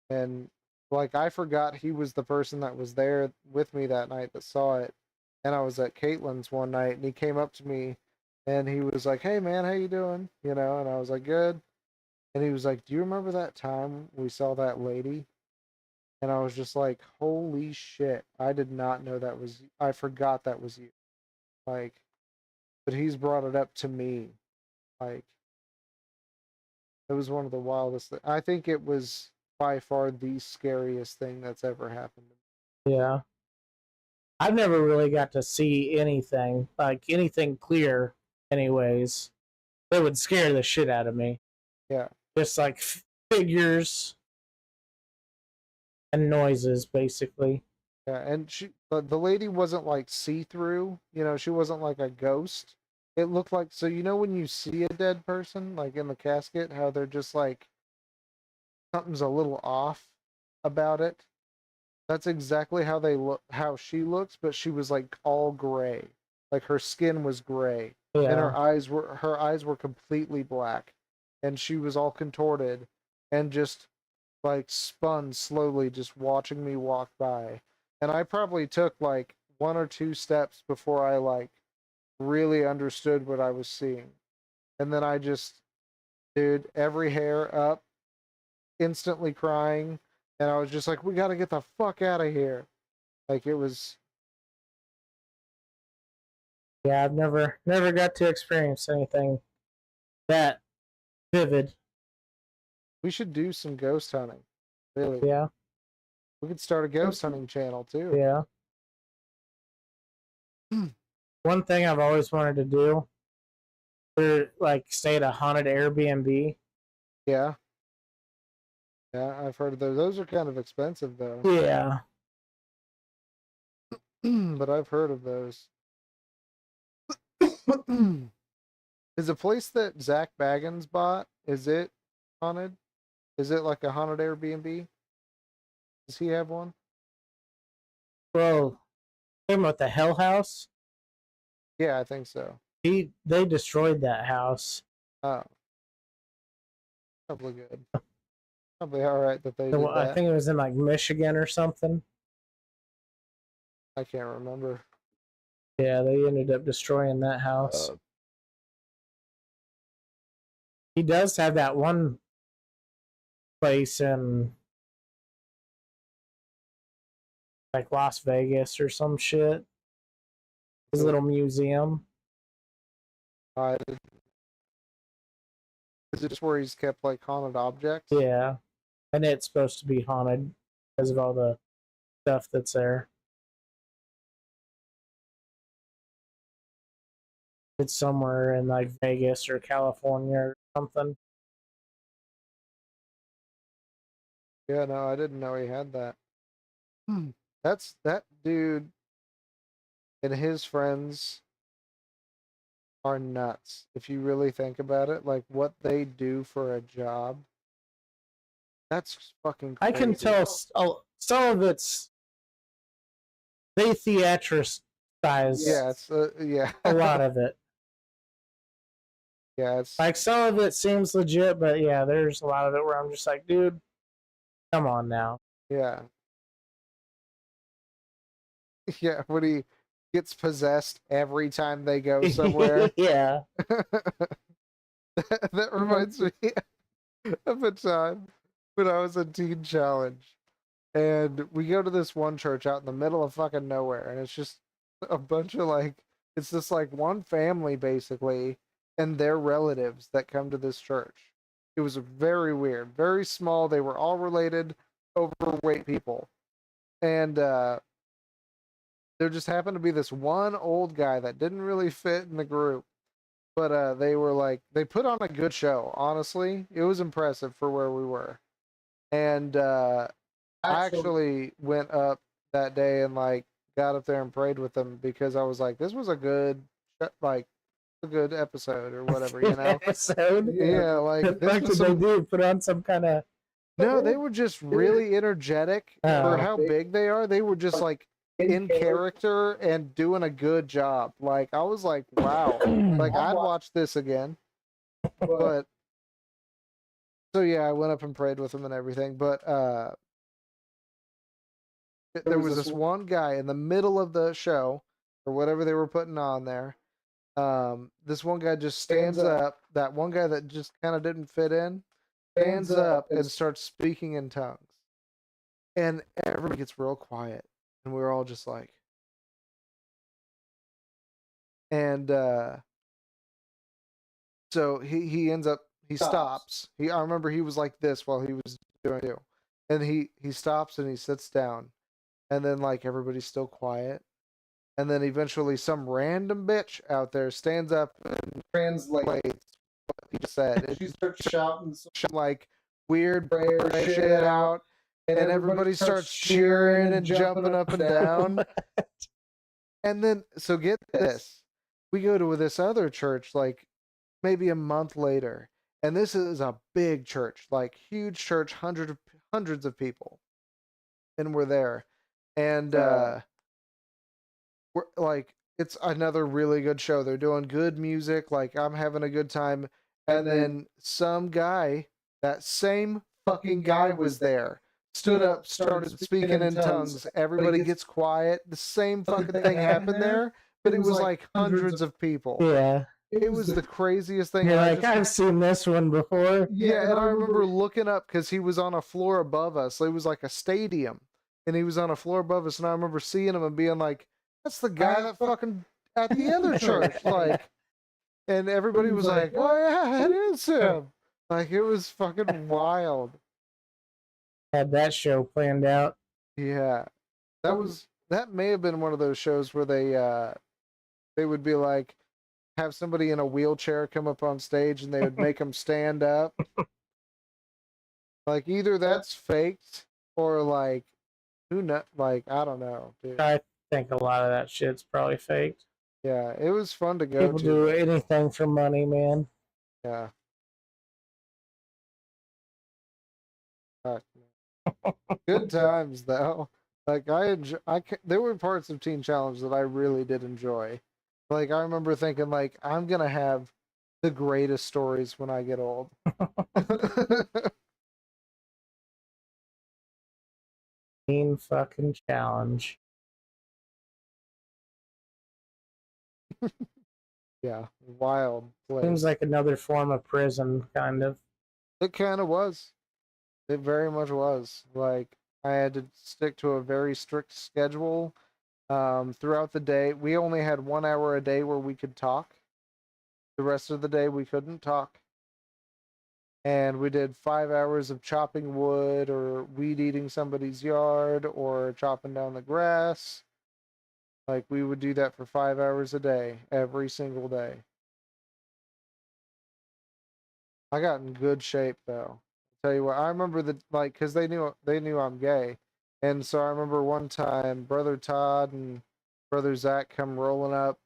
And like I forgot he was the person that was there with me that night that saw it. And I was at Caitlin's one night and he came up to me and he was like, "Hey man, how you doing?" You know, and I was like, "Good." And he was like, "Do you remember that time we saw that lady?" And I was just like, "Holy shit. I did not know that was I forgot that was you." Like, but he's brought it up to me. Like it was one of the wildest I think it was by far the scariest thing that's ever happened. Yeah. I've never really got to see anything, like anything clear, anyways. That would scare the shit out of me. Yeah. Just like figures and noises, basically. Yeah, and the lady wasn't like see-through, you know, she wasn't like a ghost. It looked like so you know when you see a dead person like in the casket how they're just like something's a little off about it. That's exactly how she looks, but she was like all gray. Like her skin was gray and Yeah. her eyes were completely black and she was all contorted and just like spun slowly just watching me walk by. And I probably took like one or two steps before I like really understood what I was seeing. And then I just dude, every hair up, instantly crying, and I was just like, we got to get the fuck out of here. Like it was Yeah, I've never got to experience anything that vivid. we should do some ghost hunting. Really. Yeah. We could start a ghost hunting channel too. Yeah. One thing I've always wanted to do, or like stay at a haunted Airbnb. Yeah. Yeah, I've heard of those. Those are kind of expensive though. Yeah. But I've heard of those. Is the place that Zach Baggins bought, is it haunted? Is it like a haunted Airbnb? Does he have one? Well, Talking about the Hell House. Yeah, I think so. They destroyed that house. Oh, probably good. Probably all right that they did I that. think it was in like Michigan or something. I can't remember. Yeah, they ended up destroying that house. He does have that one place in like Las Vegas or some shit. His little museum. Is it just where he's kept like haunted objects? Yeah. And it's supposed to be haunted because of all the stuff that's there. It's somewhere in like Vegas or California or something. Yeah, no, I didn't know he had that. That's that dude and his friends are nuts. If you really think about it, like what they do for a job, that's fucking I crazy. can tell some of it's they theatricize. Yeah, it's yeah. A lot of it. Yeah, it's like some of it seems legit, but yeah, there's a lot of it where I'm just like, dude, come on now. Yeah. Yeah, when he gets possessed every time they go somewhere. Yeah. That reminds me of a time when I was a teen challenge. And we go to this one church out in the middle of fucking nowhere, and it's just a bunch of like, it's just like one family basically, and their relatives that come to this church. It was very weird, very small. They were all related, overweight people, and there just happened to be this one old guy that didn't really fit in the group, but they were like, they put on a good show. Honestly, it was impressive for where we were, and I actually went up that day and like got up there and prayed with them because I was like, this was a good episode or whatever, you know. Episode. Yeah, like what did they do? Put on some kind of. No, they were just really energetic for how big they are. They were just like in character and doing a good job. Like I was like, wow, like I'd watch this again. But so yeah, I went up and prayed with them and everything. But there was this one guy in the middle of the show or whatever they were putting on there. This one guy just stands up. That one guy that just kind of didn't fit in stands up and starts speaking in tongues. And everybody gets real quiet. And we're all just like, and so he ends up he stops. I remember he was like this while he was doing it. And he stops and he sits down. And then like everybody's still quiet. And then eventually some random bitch out there stands up and translates what he said. And she starts shouting some like weird prayer shit out. And everybody starts cheering and jumping up and down. And then, so get this. We go to this other church like maybe a month later. And this is a big church, like huge church, hundreds of people. And we're there. And we're like, it's another really good show. They're doing good music. Like I'm having a good time. And then some guy, that same fucking guy was there, stood up, started speaking in tongues. Everybody gets quiet. The same fucking thing happened there, but it was like hundreds of people. Yeah. It was the craziest thing. You're like, I've seen this one before. Yeah, and I remember looking up because he was on a floor above us. It was like a stadium, and he was on a floor above us. And I remember seeing him and being like, "That's the guy that fucking at the other church." Like, and everybody was like, "Oh yeah, it is him." Like it was fucking wild. Had that show planned out. Yeah, that may have been one of those shows where they would be like, have somebody in a wheelchair come up on stage and they would make them stand up. Like either that's faked or like who know, like I don't know, dude. I think a lot of that shit's probably faked. Yeah, it was fun to go People to. do anything for money, man. Yeah. Good times though. Like there were parts of Teen Challenge that I really did enjoy. Like I remember thinking like I'm gonna have the greatest stories when I get old. Teen fucking challenge. Yeah, wild place. Seems like another form of prison, kind of. It kind of was. It very much was. Like I had to stick to a very strict schedule throughout the day. We only had 1 hour a day where we could talk. The rest of the day we couldn't talk. And we did 5 hours of chopping wood or weed eating somebody's yard or chopping down the grass. Like we would do that for 5 hours a day, every single day. I got in good shape though. Tell you what, I remember that like because they knew I'm gay, and so I remember one time brother Todd and brother Zach come rolling up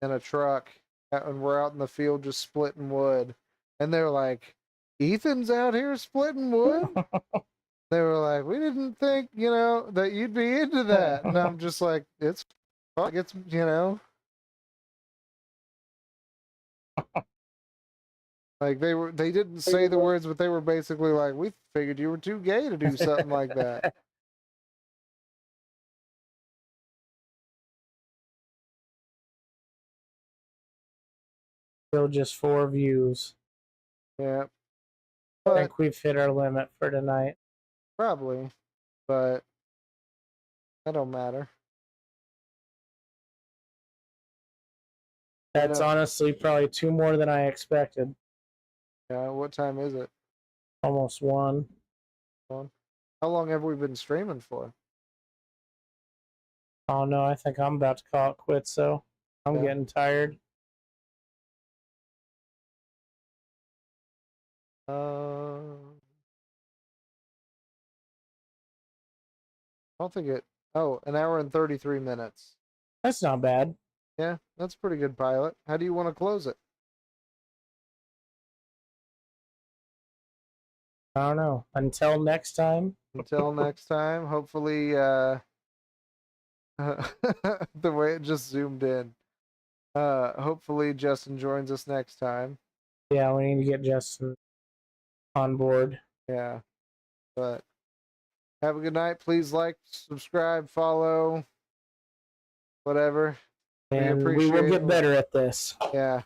in a truck, and we're out in the field just splitting wood, and they're like, "Ethan's out here splitting wood." They were like, "We didn't think that you'd be into that," and I'm just like, "It's fuck, it's." Like they didn't say the words, but they were basically like, "We figured you were too gay to do something like that." Still just 4 views. Yeah, I but think we've hit our limit for tonight. probably, but that don't matter. That's honestly probably 2 more than I expected. Yeah, what time is it? Almost 1. How long have we been streaming for? Oh no, I think I'm about to call it quits. So I'm getting tired. I don't think it. Oh, 1 hour and 33 minutes. That's not bad. Yeah, that's a pretty good pilot. How do you want to close it? I don't know. Until next time. Until next time, hopefully, the way it just zoomed in. Hopefully Justin joins us next time. Yeah, we need to get Justin on board. Yeah, but have a good night. Please like, subscribe, follow, whatever. And we will get better at this. Yeah.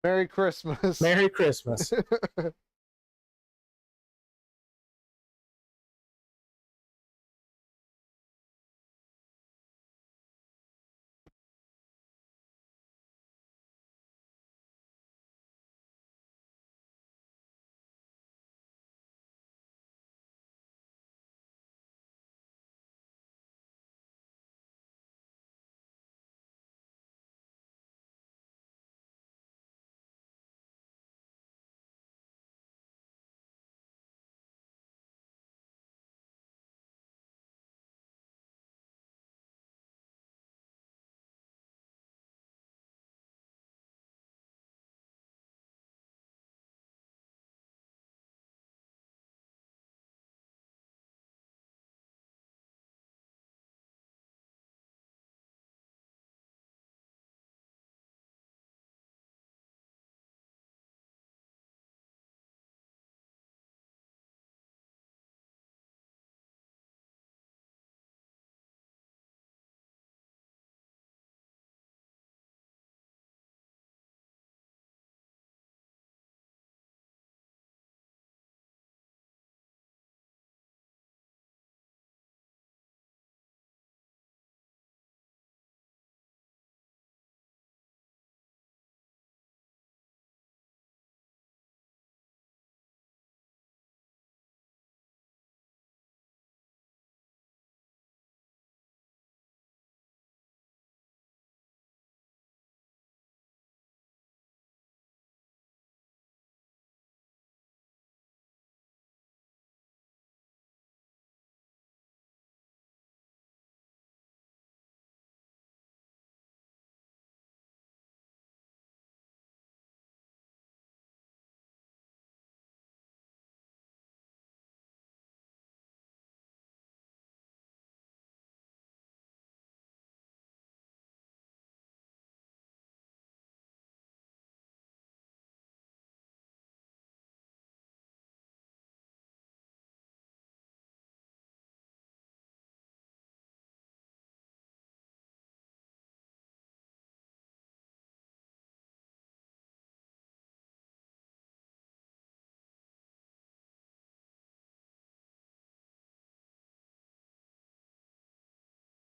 Merry Christmas. Merry Christmas.